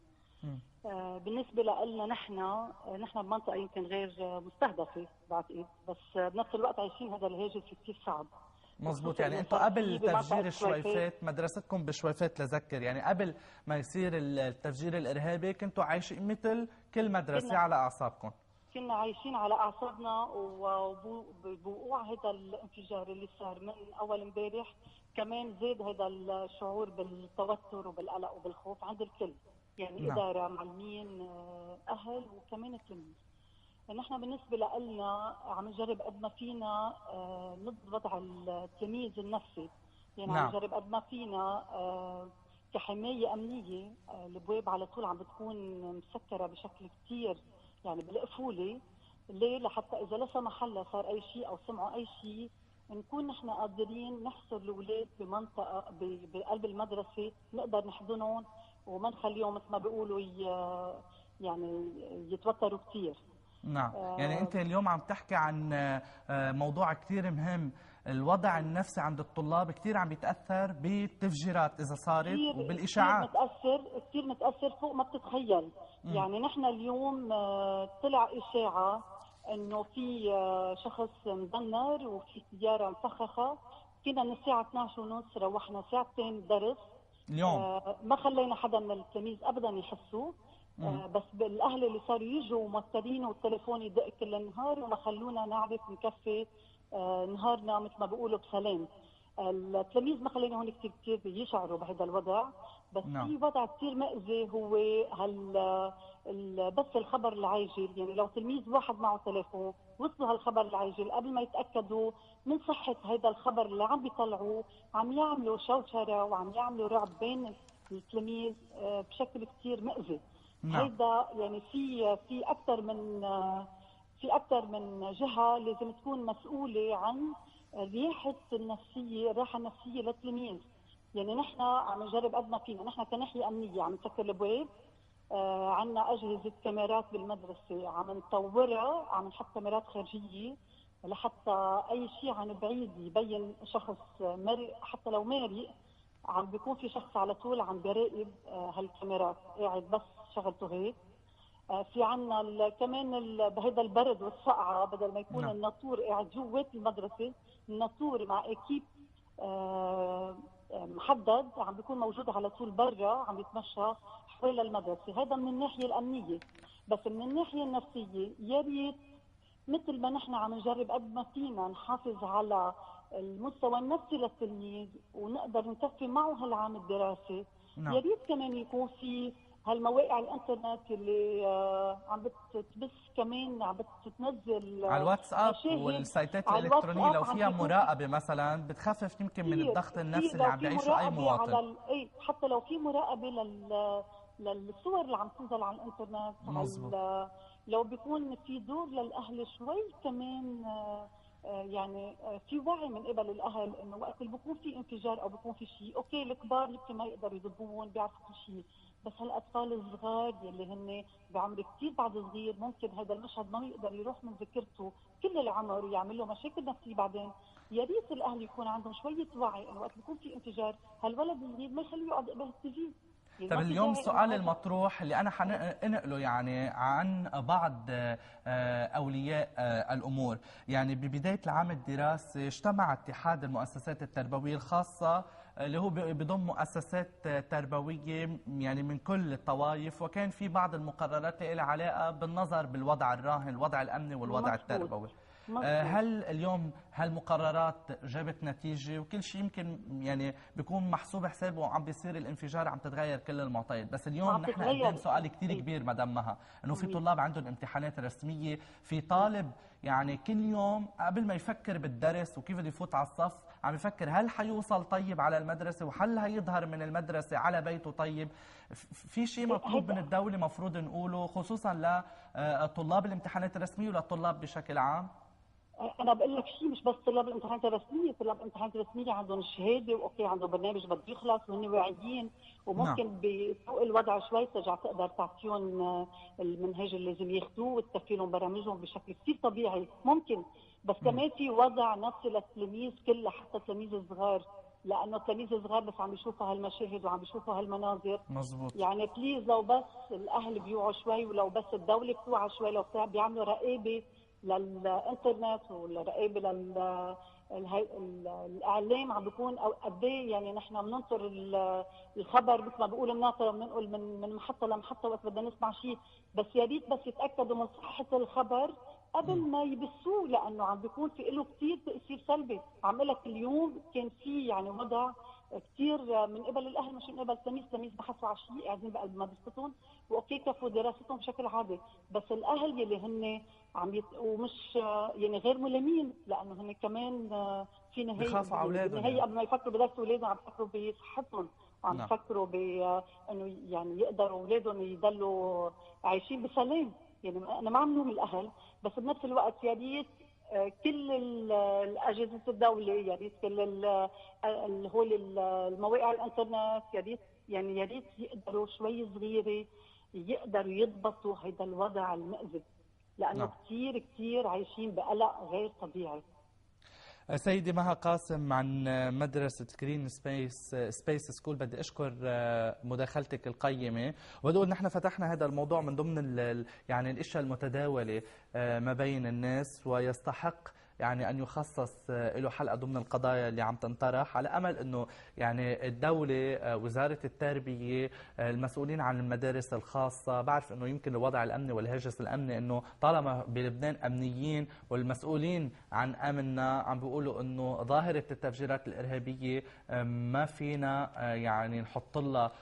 بالنسبة لنا نحن بمنطقة يمكن غير مستهدفة بعتقد، بس بنفس الوقت عايشين هذا الهاجس كثير صعب. مظبوط. يعني انتم قبل تفجير الشويفات، مدرستكم بشويفات لذكر، يعني قبل ما يصير التفجير الارهابي كنتوا عايشين مثل كل مدرسة على اعصابكم. كنا عايشين على اعصابنا، وبوقوع هذا الانفجار اللي صار من اول امبارح كمان زاد هذا الشعور بالتوتر وبالقلق وبالخوف عند الكل، يعني نعم. إدارة، معلمين، أهل، وكمان التلاميذ. نحن بالنسبة لنا عم نجرب قد ما فينا نضبط وضع التلميذ النفسي، يعني نعم. عم نجرب قد ما فينا كحماية أمنية. الأبواب على طول عم بتكون مسكرة بشكل كتير، يعني بالقفولة. ليه؟ لحتى إذا لا سمح الله صار أي شيء أو سمعوا أي شيء نكون نحن قادرين نحصر الأولاد بمنطقة بقلب المدرسة، نقدر نحضنهم وما نخليهم مثل ما بيقولوا يعني يتوتروا كثير. نعم. يعني انت اليوم عم تحكي عن موضوع كثير مهم. الوضع النفسي عند الطلاب كثير عم بيتاثر بالتفجيرات اذا صارت وبالاشاعات. كثير متاثر فوق ما بتتخيل. يعني نحن اليوم طلع اشاعه انه في شخص مدمر وفي سياره مفخخه. كنا من الساعه 12:30 روحنا ساعتين درس اليوم. ما خلينا حدا من التلاميذ ابدا يحسوا. بس الاهل اللي صاروا يجوا موترين والتليفون يدق كل النهار وما خلونا نعرف نكفي نهارنا مثل ما بيقولوا بسلام. التلاميذ ما خلينا هون كثير يشعروا بهذا الوضع. بس في وضع كثير مأذي هو بس الخبر العاجل. يعني لو تلميذ واحد معه تليفون وصلوا هالخبر العاجل قبل ما يتأكدوا من صحة هذا الخبر اللي عم بيطلعوه، عم يعملوا شوشرة وعم يعملوا رعب بين التلاميذ بشكل كثير مأذي. هيدا يعني في أكثر من جهة لازم تكون مسؤولة عن الراحة النفسية للتلاميذ. يعني نحن عم نجرب قد ما فينا، نحن كناحية أمنية عم نسكر الابواب، عندنا أجهزة كاميرات بالمدرسة عم نطورها، عم نحط كاميرات خارجية لحتى أي شيء عن بعيد يبين شخص مرئ، حتى لو مرئ عم بيكون في شخص على طول عم بيراقب هالكاميرات، قاعد بس شغلته هيك. في عنا كمان بهذا البرد والسقعه، بدل ما يكون الناطور قاعد جوات المدرسه، الناطور مع اكيب محدد عم بيكون موجود على طول برا، عم يتمشى حول المدرسه. هذا من الناحيه الامنيه. بس من الناحيه النفسيه يا ريت مثل ما نحن عم نجرب قد ما فينا نحافظ على المستوى النفسي للتلميذ ونقدر نكفي معه هالعام الدراسي، يا ريت كمان يكون في هالمواقع الانترنت اللي عم بتبث، كمان عم بتنزل على الواتساب والسايتات الالكترونيه، لو فيها مراقبه مثلا بتخفف يمكن من الضغط النفسي اللي عم بيعيشه اي مواطن. حتى لو في مراقبه للصور اللي عم تنزل على الانترنت. مظبوط. لو بيكون في دور للاهل شوي كمان، يعني في وعي من قبل الاهل انه وقت اللي بيكون في انفجار او بيكون في شيء، اوكي الكبار يمكن ما يقدروا يضبطون، بيعرفوا كل شيء، بس هالاطفال الصغار يلي هن بعمر كثير بعد صغير، ممكن هذا المشهد ما يقدر يروح من ذاكرته كل العمر ويعمل له مشاكل نفسيه بعدين. يا ريت الاهل يكون عندهم شويه وعي انه وقت بيكون في انفجار هالولد الصغير ما يخليه يقعد قبل التي في. طيب اليوم السؤال المطروح اللي أنا حنقله يعني عن بعض أولياء الأمور، يعني ببداية العام الدراسي اجتمع اتحاد المؤسسات التربوية الخاصة اللي هو بضم مؤسسات تربوية يعني من كل الطوائف، وكان في بعض المقررات اللي لها علاقة بالنظر بالوضع الراهن، الوضع الأمني والوضع التربوي. هل اليوم هالمقررات جابت نتيجة؟ وكل شيء يمكن يعني بيكون محسوب حسابه وعم بيصير الانفجار، عم تتغير كل المعطيات، بس اليوم نحن قدام سؤال كثير كبير مدام مها، انه في طلاب عندهم امتحانات رسمية، في طالب يعني كل يوم قبل ما يفكر بالدرس وكيف بده يفوت على الصف عم يفكر هل حيوصل طيب على المدرسة وهل هيظهر من المدرسة على بيته طيب. في شيء مطلوب من الدولة مفروض نقوله خصوصا لطلاب الامتحانات الرسمية وللطلاب بشكل عام؟ انا بقول لك شيء، مش بس طلاب الامتحانات الرسميه، طلاب الامتحانات الرسميه عندهم شهاده واوكي عندهم برنامج بده يخلص وهن واعيين، وممكن بسوء الوضع شوي ترجع تقدر تعطيهم المنهج اللي لازم ياخذوه وتكفي لهم برامجهم بشكل كثير طبيعي ممكن. بس كمان في وضع نفسي للتلاميذ كلها، حتى التلاميذ الصغار، لانه التلاميذ الصغار بس عم بيشوفوا هالمشاهد وعم بيشوفوا هالمناظر. مظبوط. يعني بليز لو بس الاهل بيوعوا شوي، ولو بس الدوله بتوعى شوي، لو بيعملوا رقابه للانترنت والرقابه الاعلام عم بيكون قد ايه، يعني نحن بننطر الخبر مثل ما بيقولوا الناطر، بننقل من محطه لمحطه وقت بدنا نسمع شيء، بس يا ريت بس يتاكدوا من صحه الخبر قبل ما يبثوه، لانه عم بيكون في له كثير تاثير سلبي. عم لك اليوم كان في يعني وضع كثير من قبل الاهل مش من قبل التلاميذ ما حسوا على شيء، قاعدين بقلب مدرستهم واوكي كفوا دراستهم بشكل عادي، بس الاهل يلي هن ومش يعني غير ملمين، لانه هن كمان في نهايه بخافوا على اولادهم، يعني قبل ما يفكروا بدرس اولادهم عم يفكروا بصحتهم، عم يفكروا انه يعني يقدروا اولادهم يضلوا عايشين بسلام. يعني انا ما عم لوم الاهل، بس بنفس الوقت يا ريت كل الاجهزه الدوله، يا ريت كل هول المواقع الانترنت، يا ريت يعني يا ريت يقدروا شوي صغيره يقدروا يضبطوا هذا الوضع المأزق، لانه كثير كثير عايشين بقلق غير طبيعي. سيدي مها قاسم عن مدرسة جرين سبيس سكول، بدي أشكر مداخلتك القيمة، وبدي أقول نحن فتحنا هذا الموضوع من ضمن يعني الأشياء المتداولة ما بين الناس، ويستحق يعني أن يخصص له حلقة ضمن القضايا اللي عم تنطرح، على أمل أنه يعني الدولة، وزارة التربية، المسؤولين عن المدارس الخاصة، بعرف أنه يمكن الوضع الأمني والهاجس الأمني أنه طالما بلبنان أمنيين والمسؤولين عن أمننا عم بيقولوا أنه ظاهرة التفجيرات الإرهابية ما فينا يعني نحط لها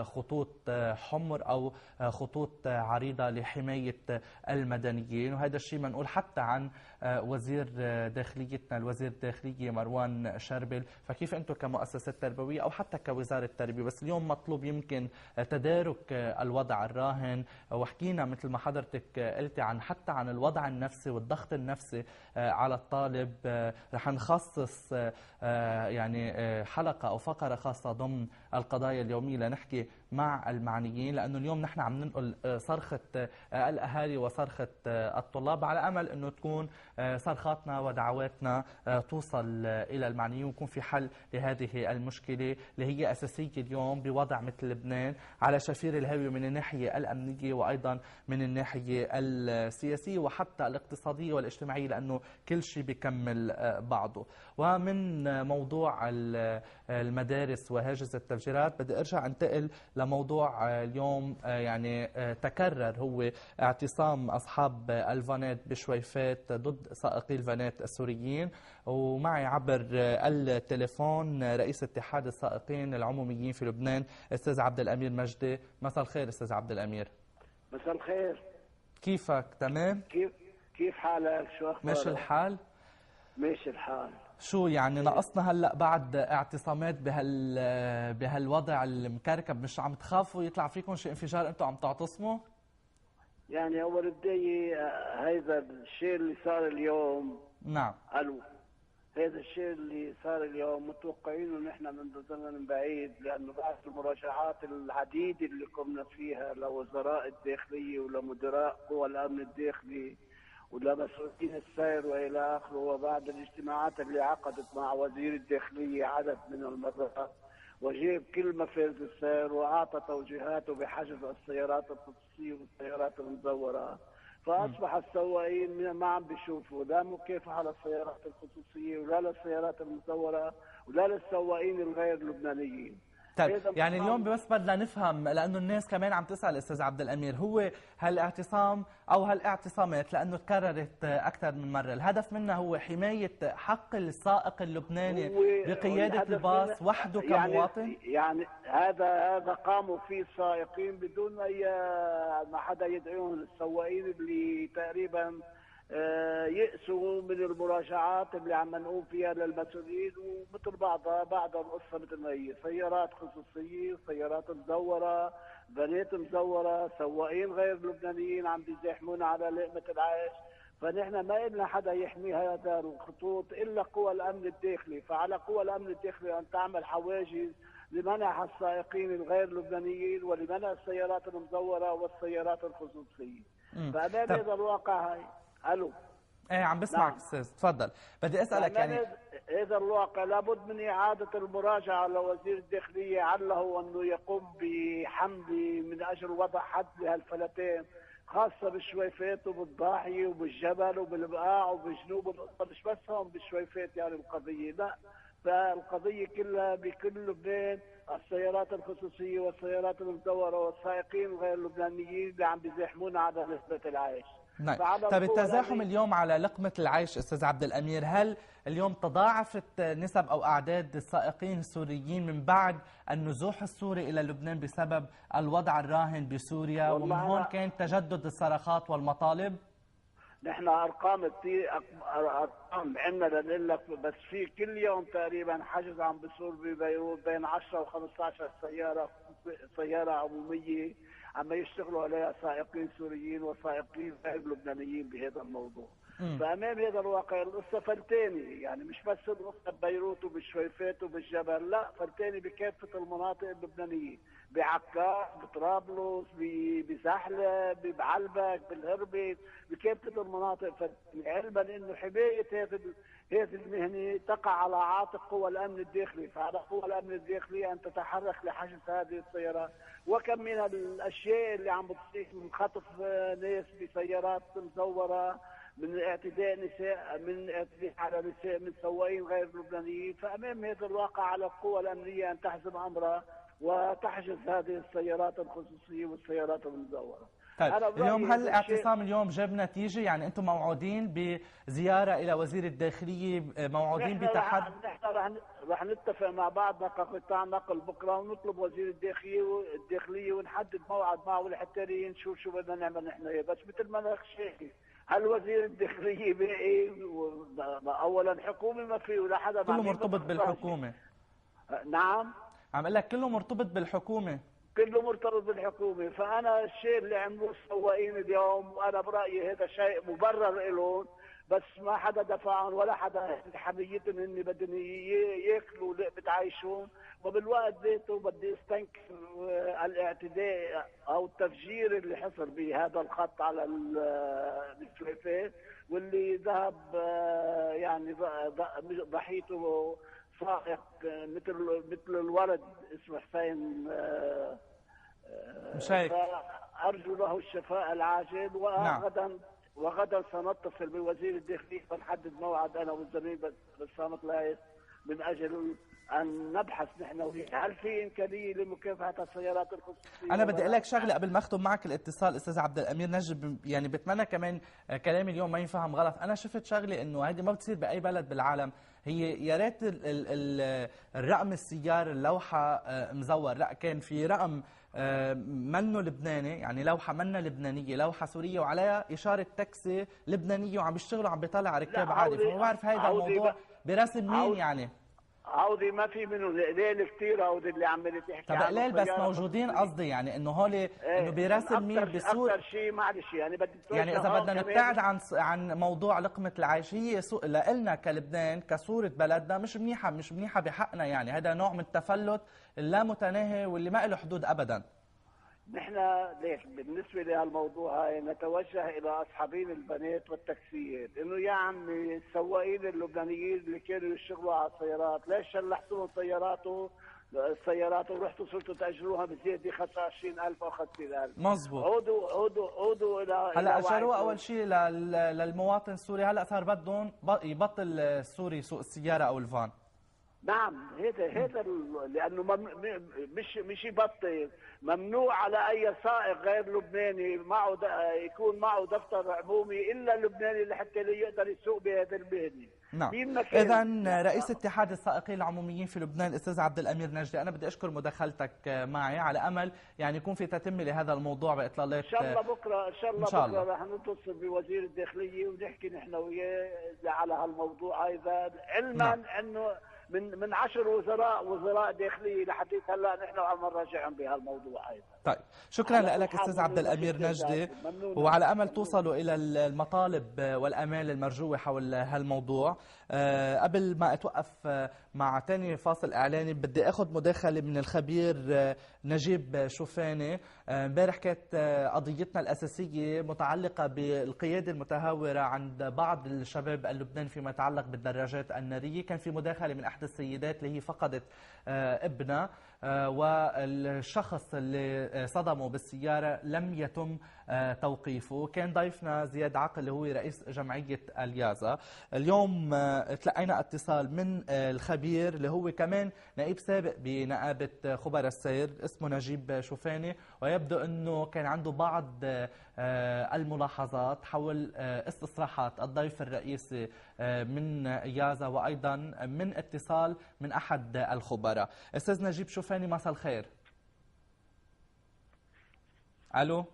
خطوط حمر أو خطوط عريضة لحماية المدنيين، وهذا الشيء منقول حتى عن وزير داخليتنا، الوزير الداخلية مروان شربل. فكيف أنتم كمؤسسات تربوية أو حتى كوزارة تربية، بس اليوم مطلوب يمكن تدارك الوضع الراهن، وحكينا مثل ما حضرتك قلتي عن حتى عن الوضع النفسي والضغط النفسي على الطالب. رح نخصص يعني حلقة أو فقرة خاصة ضمن القضايا اليومية لنحكي مع المعنيين، لأنه اليوم نحن عم ننقل صرخة الأهالي وصرخة الطلاب، على أمل أنه تكون صرخاتنا ودعواتنا توصل إلى المعنيين ويكون في حل لهذه المشكلة اللي هي أساسية اليوم بوضع مثل لبنان على شفير الهاوية من الناحية الأمنية وأيضا من الناحية السياسية وحتى الاقتصادية والاجتماعية، لأنه كل شيء بيكمل بعضه. ومن موضوع المدارس وهاجس التفجيرات بدي أرجع أنتقل لموضوع اليوم يعني تكرر، هو اعتصام أصحاب الفانات بشويفات ضد سائقي الفانات السوريين. ومعي عبر التليفون رئيس اتحاد السائقين العموميين في لبنان أستاذ عبد الأمير مجدي. مساء الخير أستاذ عبد الأمير. مساء الخير. كيفك؟ تمام؟ كيف حالك؟ شو أخبارك؟ ماشي الحال؟ ماشي الحال. شو يعني ناقصنا هلا بعد اعتصامات بهالوضع المكركب؟ مش عم تخافوا يطلع فيكم شيء انفجار انتم عم تعتصموا؟ يعني اول بداية هذا الشيء اللي صار اليوم. نعم. الو. هذا الشيء اللي صار اليوم متوقعينه نحن منذ زمن بعيد، لانه بعد المراجعات العديده اللي قمنا فيها لوزراء الداخليه ولمدراء قوى الامن الداخلي ولمسؤولين السير والى اخره، وبعد الاجتماعات اللي عقدت مع وزير الداخليه عدد من المرات، وجاب كل مفارز السير واعطى توجيهاته بحجز السيارات الخصوصيه والسيارات المزوره. فاصبح السواقين ما عم بيشوفوا لا مكافحه للسيارات الخصوصيه ولا للسيارات المزوره ولا للسواقين الغير لبنانيين. طيب يعني اليوم بس بدنا نفهم، لانه الناس كمان عم تسال استاذ عبد الامير، هو هالاعتصام او هالاعتصامات لانه تكررت اكثر من مره، الهدف منها هو حمايه حق السائق اللبناني بقياده الباص وحده كمواطن؟ يعني هذا قاموا فيه السائقين بدون اي ما حدا يدعيهم، السواقين اللي تقريبا يأسوا من المراجعات اللي عم نقوم فيها للمسؤولين، ومثل بعضها القصه مثل ما هي، سيارات خصوصيه، سيارات مزوره، بنات مزوره، سواقين غير لبنانيين عم بيزاحمونا على لقمه العيش. فنحن ما إلنا حدا يحمي هذا الخطوط الا قوى الامن الداخلي، فعلى قوى الامن الداخلي ان تعمل حواجز لمنع السائقين الغير لبنانيين ولمنع السيارات المزوره والسيارات الخصوصيه. فامام هذا الواقع هاي. الو. ايه عم بسمعك استاذ، تفضل. بدي اسالك يعني هذا الواقع لابد من اعاده المراجعه لوزير الداخليه عله انه يقوم بحمله من اجل وضع حد لهالفلتين، خاصه بالشويفات وبالضاحيه وبالجبل وبالبقاع وبجنوب القصه، مش بس هون بالشويفات يعني القضيه، لا، فالقضيه كلها بكل لبنان، السيارات الخصوصيه والسيارات المزوره والسائقين الغير اللبنانيين اللي عم بيزاحمونا على نسبه العيش. نعم. طيب التزاحم اليوم على لقمة العيش استاذ عبد الأمير، هل اليوم تضاعفت نسب أو أعداد السائقين السوريين من بعد النزوح السوري إلى لبنان بسبب الوضع الراهن بسوريا، ومن هون كان تجدد الصرخات والمطالب؟ نحن ارقام كثير، ارقام عندنا لنقول لك، بس في كل يوم تقريبا حجز عم بيصير ببيروت بين 10 و15 سياره عموميه عم يشتغلوا عليها سائقين سوريين وسائقين غير لبنانيين بهذا الموضوع. فامام هذا الواقع القصه فلتاني، يعني مش بس القصه ببيروت وبالشويفات وبالجبل، لا، فلتاني بكافه المناطق اللبنانيه، بعكاز، بطرابلس، بزحله، بعلبك، بالهربد، بكافه المناطق، علما انه حمايه هذه المهنه تقع على عاتق قوى الامن الداخلي، فعلى قوى الامن الداخلي ان تتحرك لحجز هذه السيارات. وكم من الاشياء اللي عم بتصير من خطف ناس بسيارات مزوره، من اعتداء نساء، من اعتداء على نساء من سواقين غير لبنانيين. فامام هذا الواقع على القوى الامنيه ان تحزم امرها وتحجز هذه السيارات الخصوصيه والسيارات المزوره. طيب اليوم هل الاعتصام اليوم جاب نتيجه؟ يعني انتم موعودين بزياره الى وزير الداخليه، موعودين بتحدي؟ نحن رح نتفق مع بعضنا كقطاع نقل بكره ونطلب وزير الداخليه ونحدد موعد معه لحتى نشوف شو بدنا نعمل نحن. بس مثل ما انا شايف، هل وزير الداخليه باقي؟ اولا حكومه ما فيه ولا حدا، كله مرتبط بالحكومه. نعم عم اقول لك كله مرتبط بالحكومه، كله مرتبط بالحكومه. فانا الشيء اللي عملوه السواقين اليوم، وانا برايي هذا شيء مبرر لهم، بس ما حدا دفعهم ولا حدا حميتهم اني بدهم ياكلوا لقمه عيشهم. وبالوقت ذاته بدي استنكر الاعتداء او التفجير اللي حصل بهذا الخط على الفلافل، واللي ذهب يعني ضحيته سائق مثل الورد اسمه حسين مش هيك؟ أرجو له الشفاء العاجل. وغدا سنتصل بوزير الداخلية ونحدد موعد أنا والزميل بسام طلايس من أجل أن نبحث نحن وهي هل في إمكانية لمكافحة السيارات الخصوصية. أنا بدي أقول لك شغلة قبل ما أختم معك الاتصال أستاذ عبد الأمير نجم، يعني بتمنى كمان كلامي اليوم ما ينفهم غلط. أنا شفت شغلة إنه هذه ما بتصير بأي بلد بالعالم، هي يا ريت الرقم السيارة اللوحة مزور، لا كان في رقم منه لبناني، يعني لوحة منها لبنانية، لوحة سورية وعليها إشارة تاكسي لبنانية وعم بيشتغلوا عم بيطلع ركاب عادي. فما بعرف هيدا الموضوع برسم مين يعني. عودي ما في منه قليل كثير، عودي اللي عم تحكي. طب قليل بس موجودين، قصدي يعني انه هول انه برسم مين بسوق. اكثر شيء معلش يعني بدي يعني اذا بدنا نبتعد عن موضوع لقمه العيش، هي لنا كلبنان كصوره بلدنا مش منيحه بحقنا، يعني هذا نوع من التفلت اللامتناهي واللي ما له حدود ابدا. نحن ليك بالنسبه لهالموضوع هاي نتوجه الى اصحابين البنات والتاكسيات، انه يا عمي السواقين اللبنانيين اللي كانوا يشتغلوا على السيارات ليش شلحتوا السيارات ورحتوا صرتوا تاجروها بزياده 25,000 او 50,000. مزبوط. عودوا الى هلا اجروها اول شيء للمواطن السوري، هلا صار بدهم يبطل السوري يسوق السياره او الفان. نعم هذا لانه مش يبطل، ممنوع على اي سائق غير لبناني معه يكون معه دفتر عمومي الا اللبناني لحتى يقدر يسوق بهذا المهنه. نعم. اذا رئيس اتحاد السائقين العموميين في لبنان الاستاذ عبد الامير نجدي، انا بدي اشكر مداخلتك معي على امل يعني يكون في تتمه لهذا الموضوع باطلالات. ان شاء الله بكره بكره رح نتصل بوزير الداخليه ونحكي نحن وياه على هالموضوع ايضا، علما انه من 10 وزراء داخليه لحديث هلا نحن عم نراجعهم بهالموضوع ايضا. طيب شكرا لك استاذ عبد الامير نجدي، وعلى امل توصلوا الى المطالب والامال المرجوه حول هالموضوع. قبل ما اتوقف مع ثاني فاصل اعلاني بدي اخذ مداخله من الخبير نجيب شوفاني. امبارح كانت قضيتنا الاساسيه متعلقه بالقياده المتهوره عند بعض الشباب اللبناني فيما يتعلق بالدراجات الناريه. كان في مداخله من احدى السيدات اللي هي فقدت ابنها، والشخص اللي صدمه بالسيارة لم يتم توقيفه. كان ضيفنا زياد عقل اللي هو رئيس جمعية اليازا. اليوم تلقينا اتصال من الخبير اللي هو كمان نائب سابق بنقابة خبراء السير اسمه نجيب شوفاني، ويبدو أنه كان عنده بعض الملاحظات حول استصلاحات الضيف الرئيسي من يازا، وأيضا من اتصال من أحد الخبراء. أستاذ نجيب شوفاني مساء الخير. الو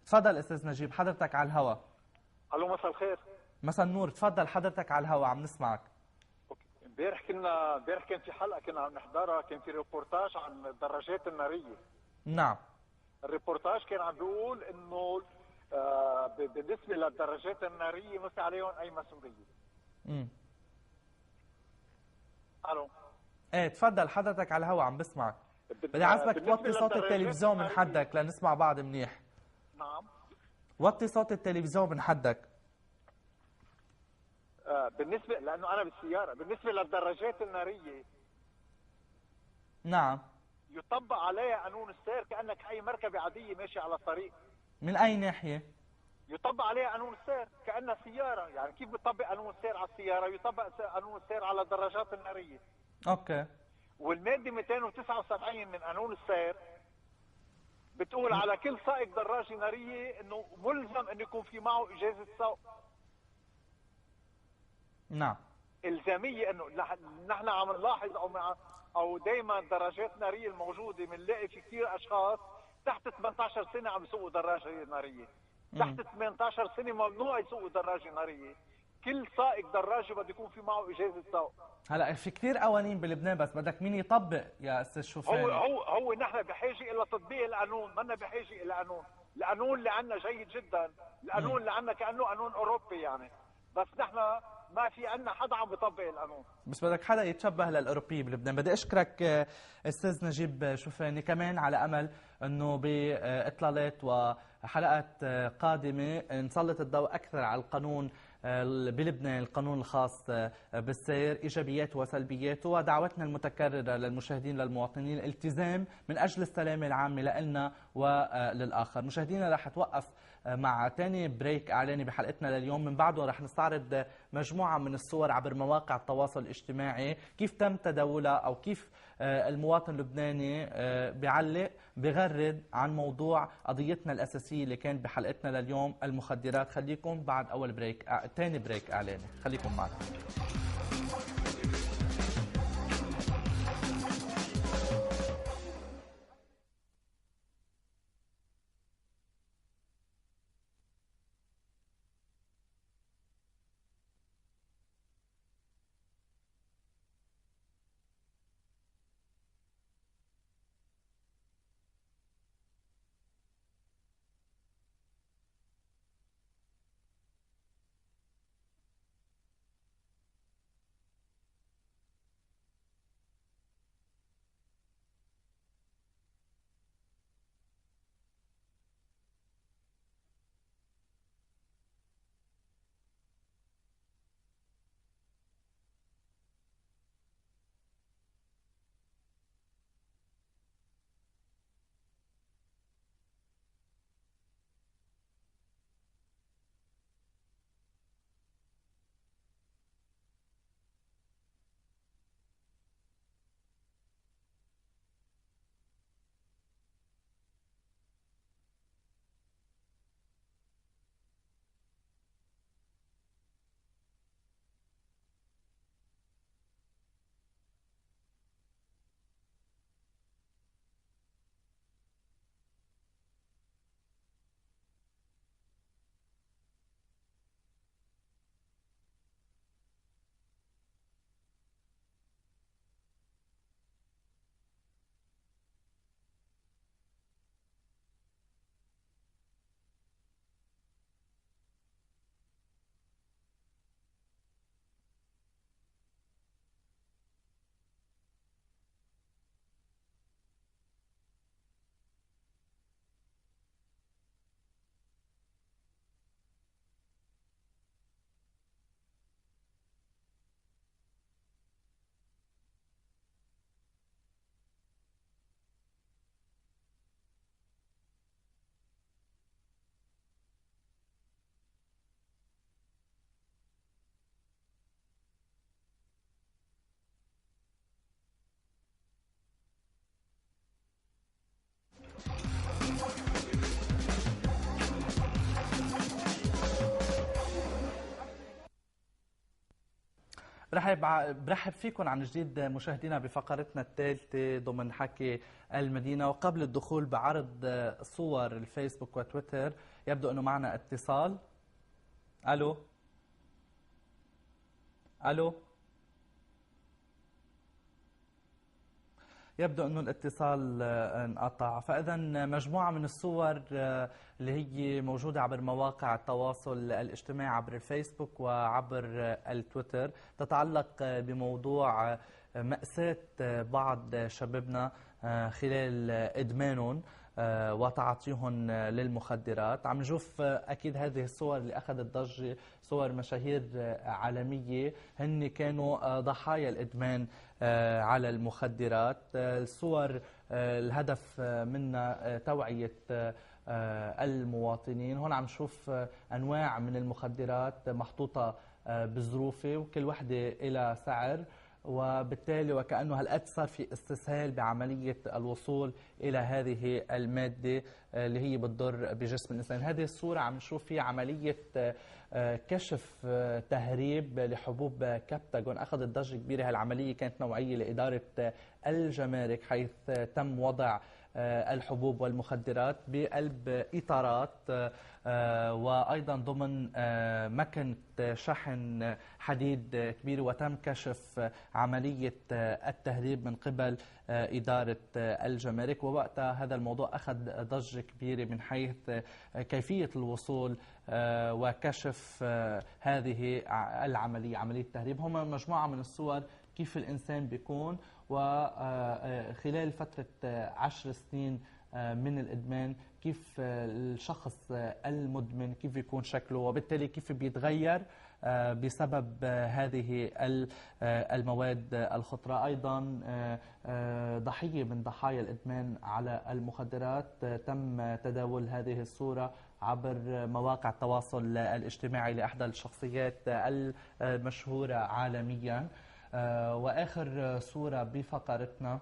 تفضل استاذ نجيب، حضرتك على الهواء. الو مساء الخير. مساء النور، تفضل حضرتك على الهواء عم نسمعك. امبارح كان في حلقه كنا عم نحضرها، كان في ريبورتاج عن الدراجات الناريه. نعم. الريبورتاج كان عم بيقول انه بالنسبه للدراجات الناريه ما في عليهم اي مسؤوليه. الو ايه تفضل حضرتك على الهواء عم بسمعك. بدي عزبك توطي صوت التلفزيون من حدك لنسمع بعض منيح. نعم. وطي صوت التلفزيون من حدك. بالنسبه لانه انا بالسياره، بالنسبه للدراجات الناريه نعم يطبق عليها قانون السير كانك اي مركبه عاديه ماشيه على الطريق. من اي ناحيه؟ يطبق عليها قانون السير كانها سياره، يعني كيف بيطبق قانون السير على السياره يطبق قانون السير على الدراجات الناريه. اوكي. والماده 279 من قانون السير بتقول على كل سائق دراجه ناريه انه ملزم انه يكون في معه اجازه سوق. نعم. الزاميه انه نحن عم نلاحظ او دائما الدراجات الناريه الموجوده بنلاقي في كثير اشخاص تحت 18 سنه عم يسوقوا دراجه ناريه. تحت 18 سنه ممنوع يسوقوا دراجه ناريه. كل سائق دراجه بده يكون في معه اجازه سوق. هلا في كثير قوانين بلبنان، بس بدك مين يطبق يا استاذ شوفاني؟ هو نحن بحاجه الى تطبيق القانون، منا بحاجه الى قانون. القانون اللي عندنا جيد جدا، القانون لأنه كأنه قانون أوروبي يعني، بس نحن ما في عندنا حدا عم بيطبق القانون. بس بدك حدا يتشبه للأوروبي بلبنان. بدي أشكرك أستاذ نجيب شوفاني كمان، على أمل أنه بإطلالات وحلقات قادمة نسلط الضوء أكثر على القانون بلبنان، القانون الخاص بالسير، إيجابياته وسلبياته، ودعوتنا المتكررة للمشاهدين للمواطنين الالتزام من أجل السلامة العامة لنا وللآخر. مشاهدينا رح توقف مع ثاني بريك إعلاني بحلقتنا لليوم، من بعده رح نستعرض مجموعة من الصور عبر مواقع التواصل الاجتماعي كيف تم تداولها، أو كيف المواطن اللبناني بيعلق بغرد عن موضوع قضيتنا الأساسية اللي كانت بحلقتنا لليوم، المخدرات. خليكم بعد أول بريك، ثاني بريك إعلاني، خليكم معنا. برحب فيكم عن جديد مشاهدينا بفقرتنا الثالثة ضمن حكي المدينة. وقبل الدخول بعرض صور الفيسبوك وتويتر، يبدو أنه معنا اتصال. ألو ألو، يبدو أنه الاتصال انقطع. فإذا مجموعة من الصور اللي هي موجودة عبر مواقع التواصل الاجتماعي عبر الفيسبوك وعبر التويتر تتعلق بموضوع مأساة بعض شبابنا خلال إدمانهم وتعاطيهم للمخدرات. عم نشوف أكيد هذه الصور اللي أخذت ضجة، صور مشاهير عالمية هن كانوا ضحايا الإدمان على المخدرات. الصور الهدف منها توعية المواطنين. هون عم نشوف أنواع من المخدرات محطوطة بظروفه، وكل وحدة إلى سعر، وبالتالي وكأنه هالقد صار في استسهال بعملية الوصول إلى هذه المادة اللي هي بتضر بجسم الإنسان. هذه الصورة عم نشوف فيها عملية كشف تهريب لحبوب كبتاغون، أخذت ضجة كبيرة. هالعملية كانت نوعية لإدارة الجمارك، حيث تم وضع الحبوب والمخدرات بقلب إطارات وأيضا ضمن مكنة شحن حديد كبيرة، وتم كشف عملية التهريب من قبل إدارة الجمارك. ووقتها هذا الموضوع أخذ ضجة كبيرة من حيث كيفية الوصول وكشف هذه العملية، عملية التهريب. هم مجموعة من الصور كيف الإنسان بيكون وخلال فترة 10 سنين من الإدمان، كيف الشخص المدمن كيف يكون شكله، وبالتالي كيف بيتغير بسبب هذه المواد الخطرة. أيضا ضحية من ضحايا الإدمان على المخدرات تم تداول هذه الصورة عبر مواقع التواصل الاجتماعي لأحدى الشخصيات المشهورة عالميا. وآخر صورة بفقرتنا،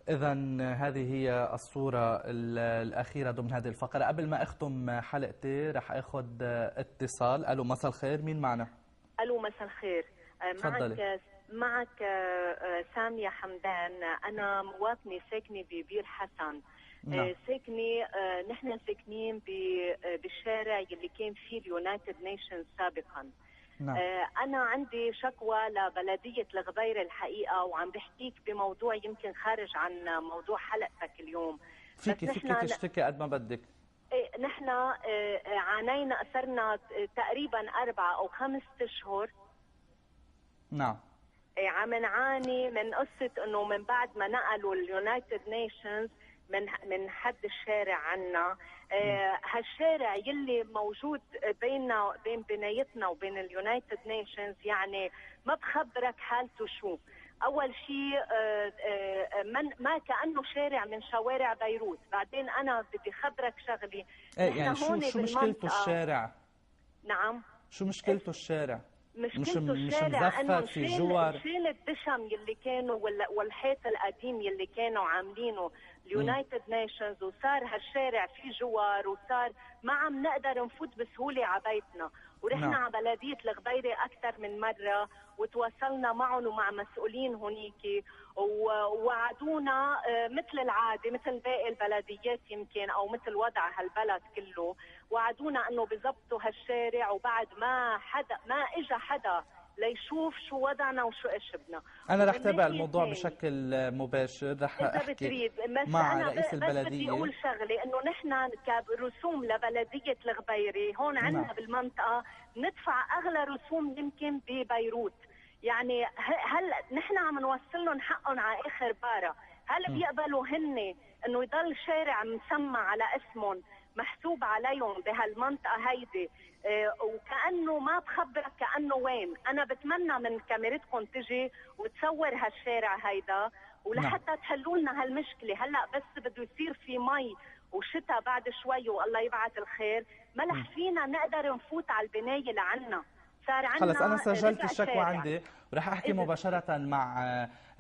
إذا هذه هي الصورة الأخيرة ضمن هذه الفقرة. قبل ما أختم حلقتي رح أخذ اتصال. ألو، مساء الخير، مين معنا؟ ألو، مساء الخير. معك سامية حمدان. أنا مواطنة ساكنة ببير حسن. نعم. ساكنة، نحن ساكنين بالشارع اللي كان فيه اليونايتد نيشنز سابقا. نعم. أنا عندي شكوى لبلدية الغبيرة الحقيقة، وعم بحكيك بموضوع يمكن خارج عن موضوع حلقتك اليوم. فيك تشتكي قد ما بدك. نحن عانينا، صرنا تقريبا 4 أو 5 أشهر. نعم. عم نعاني من قصة إنه من بعد ما نقلوا اليونايتد نيشنز من حد الشارع عنا، هالشارع يلي موجود بين بنايتنا وبين اليونايتد نيشنز، يعني ما بخبرك حالته شو. اول شيء ما كانه شارع من شوارع بيروت. بعدين انا بدي خبرك شغلي، يعني شو مشكلته الشارع؟ نعم، شو مشكلته الشارع؟ مشكلته الشارع انه شيل الدشم يلي كانوا والحيط القديم يلي كانوا عاملينه اليونايتد نيشنز، وصار هالشارع فيه جوار، وصار ما عم نقدر نفوت بسهوله على بيتنا. ورحنا على بلديه الغبيره اكثر من مره، وتواصلنا معهم ومع مسؤولين هونيك، ووعدونا مثل العاده، مثل باقي البلديات يمكن، او مثل وضع هالبلد كله، وعدونا انه بزبطوا هالشارع. وبعد ما اجى حدا ليشوف شو وضعنا وشو ايش بدنا. انا رح تابع الموضوع بشكل مباشر، رح احكي مع رئيس البلديه. بس بدي اقول شغله، انه نحن كرسوم لبلديه الغبيره هون عندنا بالمنطقه ندفع اغلى رسوم يمكن ببيروت. يعني هل نحن عم نوصل لهم حقهم على اخر باره؟ هل بيقبلوا هن انه يضل شارع مسمى على اسمهم محسوب عليهم بهالمنطقه هيدي، وكأنه ما بخبرك كأنه وين؟ أنا بتمنى من كاميرتكم تجي وتصور هالشارع هيدا، ولحتى تحلوا لنا هالمشكلة. هلا بس بده يصير في مي وشتاء بعد شوي والله يبعث الخير، ما رح فينا نقدر نفوت على البناية لعنا. صار عنا خلص، أنا سجلت الشكوى عندي، ورح أحكي مباشرة مع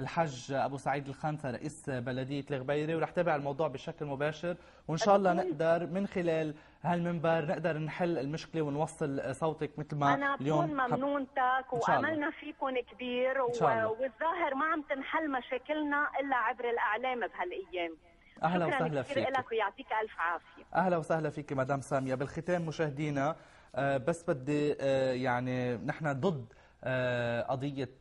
الحج أبو سعيد الخنسة رئيس بلدية الغبيرة، ورح تابع الموضوع بشكل مباشر، وإن شاء الله نقدر من خلال هالمنبر نقدر نحل المشكلة ونوصل صوتك مثل ما أنا اليوم. أنا بكون ممنونتك، وأملنا فيكم كبير، والظاهر ما عم تنحل مشاكلنا إلا عبر الإعلام بهالأيام. أهلا وسهلا فيك. شكرا لك ويعطيك ألف عافية. أهلا وسهلا فيك مدام سامية. بالختام مشاهدينا، بس بدي يعني نحن ضد قضية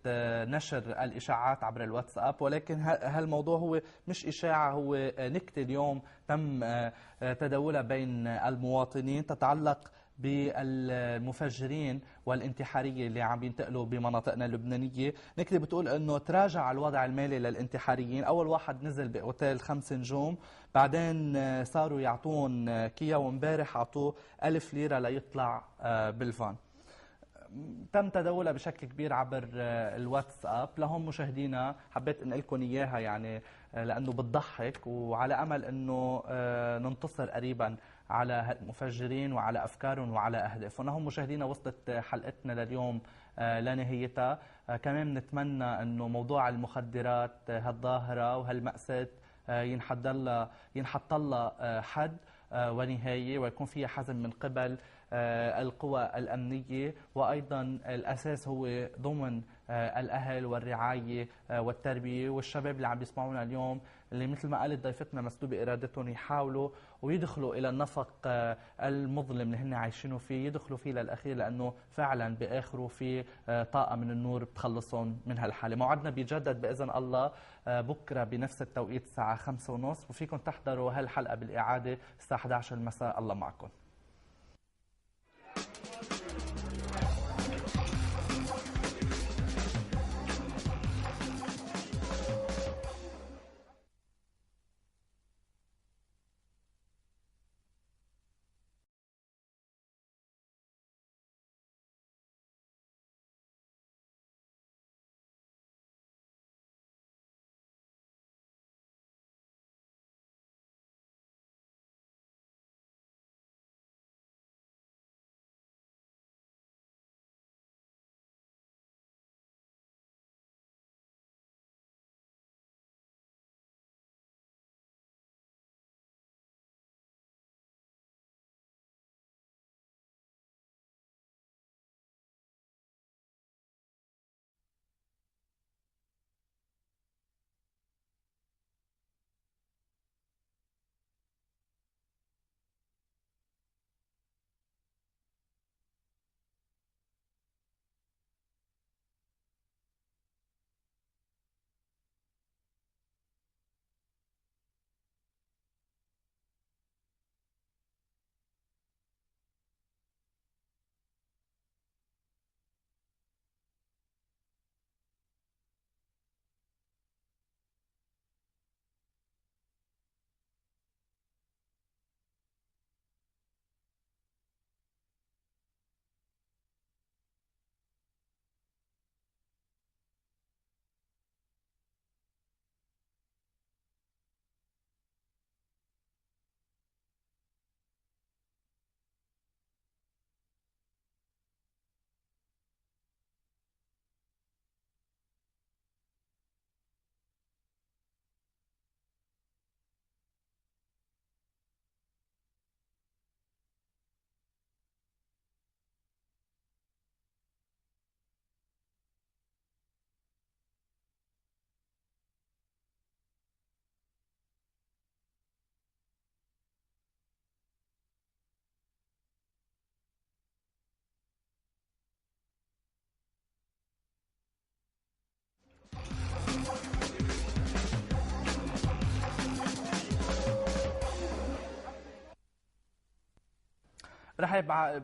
نشر الإشاعات عبر الواتساب، ولكن هالموضوع هو مش إشاعة، هو نكتة اليوم تم تداولها بين المواطنين تتعلق بالمفجرين والانتحارية اللي عم ينتقلوا بمناطقنا اللبنانية. نكتة بتقول انه تراجع الوضع المالي للانتحاريين. اول واحد نزل باوتيل 5 نجوم، بعدين صاروا يعطون كيا، وامبارح اعطوه 1000 ليرة ليطلع بالفان. تم تداولها بشكل كبير عبر الواتساب. لهم مشاهدينا حبيت انقل لكم اياها، يعني لانه بتضحك، وعلى امل انه ننتصر قريبا على المفجرين وعلى افكارهم وعلى اهدافهم. لهم مشاهدينا وصلت حلقتنا لليوم لنهايتها. كمان نتمنى انه موضوع المخدرات هالظاهره وهالمأساة ينحط لها حد، ونهاية، ويكون فيها حزم من قبل القوى الأمنية، وأيضا الأساس هو ضمن الأهل والرعاية والتربية. والشباب اللي عم بيسمعونا اليوم اللي مثل ما قالت ضيفتنا مسلوبة إرادتهم يحاولوا ويدخلوا إلى النفق المظلم اللي هن عايشينه فيه، يدخلوا فيه للأخير، لأنه فعلا بآخره في طاقة من النور بتخلصهم من هالحالة. موعدنا بيجدد بإذن الله بكرة بنفس التوقيت الساعة 5:30، وفيكم تحضروا هالحلقة بالإعادة الساعة 11 المساء. الله معكم.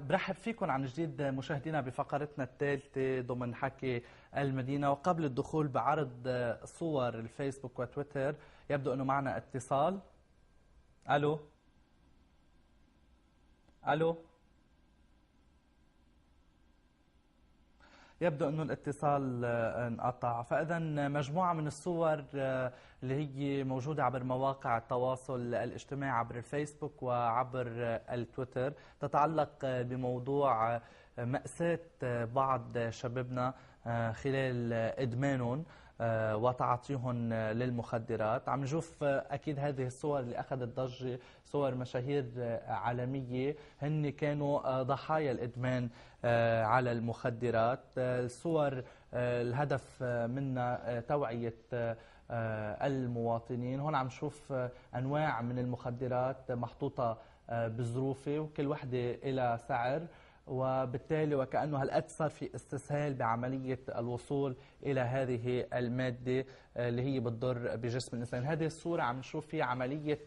برحب فيكم عن جديد مشاهدينا بفقرتنا الثالثة ضمن حكي المدينة. وقبل الدخول بعرض صور الفيسبوك وتويتر يبدو أنه معنا اتصال. ألو ألو، يبدو أنه الاتصال انقطع. فإذا مجموعة من الصور اللي هي موجودة عبر مواقع التواصل الاجتماعي عبر الفيسبوك وعبر التويتر تتعلق بموضوع مأساة بعض شبابنا خلال إدمانهم وتعاطيهم للمخدرات. عم نشوف أكيد هذه الصور اللي أخذت ضجة، صور مشاهير عالمية هن كانوا ضحايا الإدمان على المخدرات. الصور الهدف منها توعية المواطنين. هون عم نشوف أنواع من المخدرات محطوطة بظروفه وكل وحدة إلى سعر، وبالتالي وكأنه هالقد صار في استسهال بعملية الوصول إلى هذه المادة اللي هي بتضر بجسم الإنسان. هذه الصورة عم نشوف فيها عملية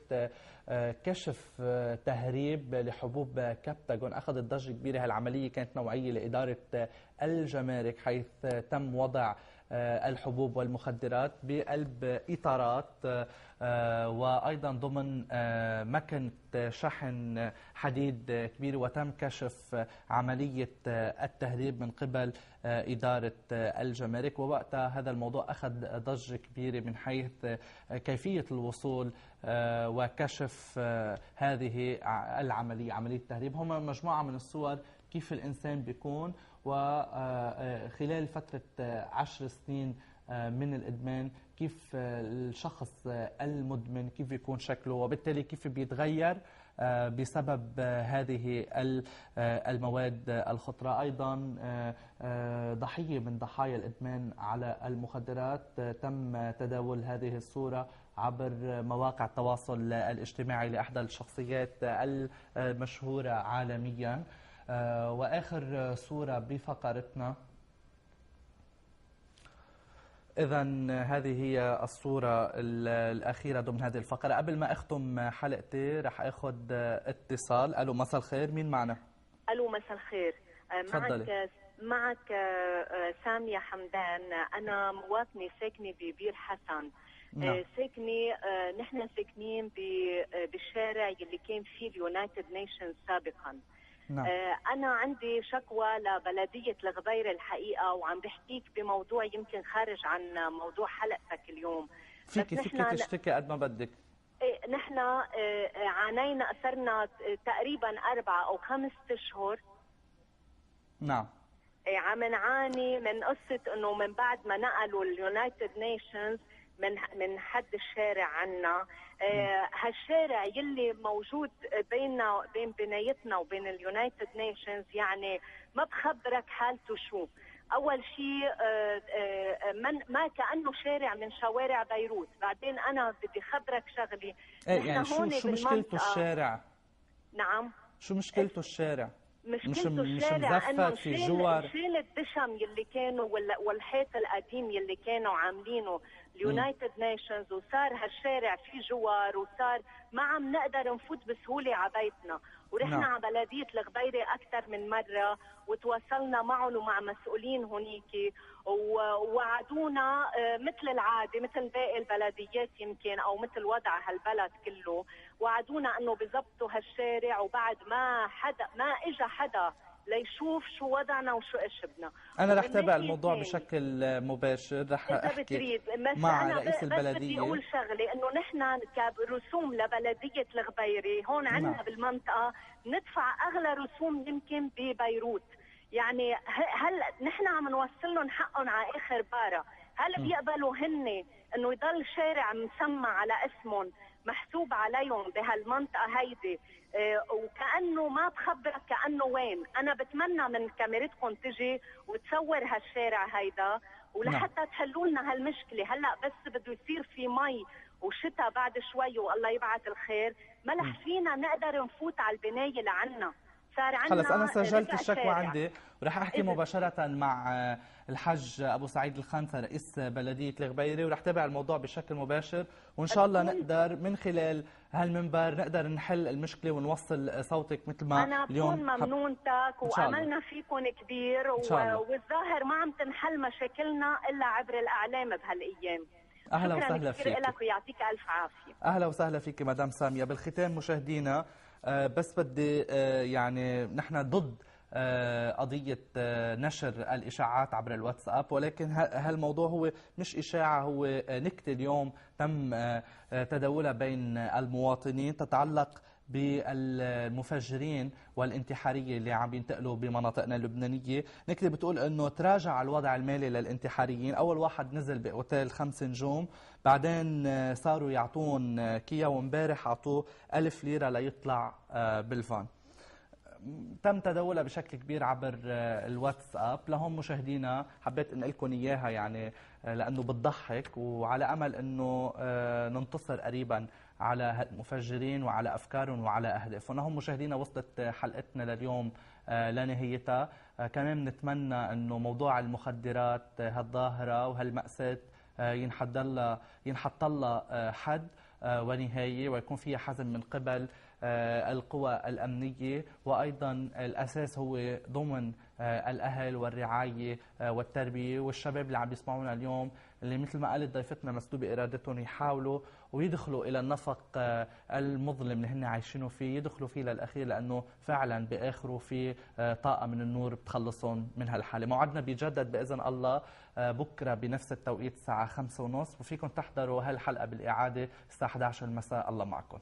كشف تهريب لحبوب كبتاغون. أخذت ضجة كبيرة. هالعملية كانت نوعية لإدارة الجمارك، حيث تم وضع الحبوب والمخدرات بقلب إطارات وأيضا ضمن مكنة شحن حديد كبيرة، وتم كشف عملية التهريب من قبل إدارة الجمارك. ووقتها هذا الموضوع أخذ ضجة كبيرة من حيث كيفية الوصول وكشف هذه العملية، عملية التهريب. هم مجموعة من الصور كيف الإنسان بيكون وخلال فترة 10 سنين من الإدمان، كيف الشخص المدمن كيف يكون شكله، وبالتالي كيف بيتغير بسبب هذه المواد الخطرة. أيضا ضحية من ضحايا الإدمان على المخدرات تم تداول هذه الصورة عبر مواقع التواصل الاجتماعي لأحدى الشخصيات المشهورة عالميا. وآخر صورة بفقرتنا، إذا هذه هي الصورة الأخيرة ضمن هذه الفقرة. قبل ما أختم حلقتي رح أخذ اتصال. ألو، مساء الخير، مين معنا؟ ألو، مساء الخير. معك سامية حمدان. أنا مواطنة ساكنة ببير حسن. نعم. نحن ساكنين بالشارع اللي كان فيه اليونايتد نيشنز سابقا. نعم. أنا عندي شكوى لبلدية الغبيرة الحقيقة، وعم بحكيك بموضوع يمكن خارج عن موضوع حلقتك اليوم. فيك تشتكي قد ما بدك. نحن عانينا، صرنا تقريبا 4 أو 5 أشهر. نعم. عم نعاني من قصة إنه من بعد ما نقلوا اليونايتد نيشنز من حد الشارع عنا، هالشارع يلي موجود بين بنايتنا وبين اليونايتد نيشنز، يعني ما بخبرك حالته شو. اول شيء ما كانه شارع من شوارع بيروت. بعدين انا بدي خبرك شغلي. يعني شو مشكلته الشارع؟ نعم، شو مشكلته الشارع؟ مشكلته مش الشارع انه في جوار شيل الدشم يلي كانوا والحيط القديم يلي كانوا عاملينه اليونايتد نيشنز، وصار هالشارع فيه جوار، وصار ما عم نقدر نفوت بسهوله على بيتنا. ورحنا على بلديه الغبيره اكثر من مره، وتواصلنا معهم ومع مسؤولين هونيك، ووعدونا مثل العاده، مثل باقي البلديات يمكن، او مثل وضع هالبلد كله، وعدونا انه بيظبطوا هالشارع. وبعد ما اجى حدا ليشوف شو وضعنا وشو ايش بدنا. انا رح تابع الموضوع بشكل مباشر، رح احكي مع رئيس البلديه. بدي اقول شغله، انه نحن كرسوم لبلديه الغبيره هون عندنا بالمنطقه ندفع اغلى رسوم يمكن ببيروت. يعني هل نحن عم نوصل لهم حقهم على اخر باره؟ هل بيقبلوا هن انه يضل شارع مسمى على اسمهم محسوب عليهم بهالمنطقه هيدي، وكأنه ما بخبرك كأنه وين؟ أنا بتمنى من كاميرتكم تجي وتصور هالشارع هيدا، ولحتى تحلوا لنا هالمشكلة. هلا بس بده يصير في مي وشتاء بعد شوي والله يبعث الخير، ما رح فينا نقدر نفوت على البناية لعنا. خلص أنا سجلت الشكوى عندي، ورح أحكي مباشرة مع الحج أبو سعيد الخانسة رئيس بلدية الغبيرة، ورح تابع الموضوع بشكل مباشر، وإن شاء الله نقدر من خلال هالمنبر نقدر نحل المشكلة ونوصل صوتك مثل ما اليوم. أنا بكون ممنونتك، وأملنا فيكم كبير، والظاهر ما عم تنحل مشاكلنا إلا عبر الإعلام بهالأيام. أهلا وسهلا فيك. شكرا لك ويعطيك ألف عافية. أهلا وسهلا فيك مدام سامية. بالختام مشاهدينا، بس بدي يعني نحن ضد قضية نشر الإشاعات عبر الواتساب، ولكن هالموضوع هو مش إشاعة، هو نكتة اليوم تم تداولها بين المواطنين تتعلق بالمفجرين والانتحارية اللي عم ينتقلوا بمناطقنا اللبنانية. نكتة بتقول انه تراجع الوضع المالي للانتحاريين. اول واحد نزل باوتيل 5 نجوم، بعدين صاروا يعطون كيا، وامبارح اعطوه 1000 ليرة ليطلع بالفان. تم تداولها بشكل كبير عبر الواتساب. لهم مشاهدينا حبيت انقل لكم اياها، يعني لانه بتضحك، وعلى امل انه ننتصر قريبا على المفجرين وعلى افكارهم وعلى اهدافهم. هم مشاهدينا وصلت حلقتنا لليوم لنهايتها. كمان نتمنى انه موضوع المخدرات هالظاهره وهالمأساة ينحط لها حد ونهايه، ويكون فيها حزم من قبل القوى الأمنية، وأيضا الأساس هو ضمن الأهل والرعاية والتربية. والشباب اللي عم يسمعونا اليوم اللي مثل ما قالت ضيفتنا مسلوبة إرادتهم يحاولوا ويدخلوا إلى النفق المظلم اللي هن عايشينه فيه، يدخلوا فيه للأخير، لأنه فعلا بآخره في طاقة من النور بتخلصهم من هالحالة. موعدنا بيجدد بإذن الله بكرة بنفس التوقيت الساعة 5:30، وفيكم تحضروا هالحلقة بالإعادة الساعة 11 المساء. الله معكم.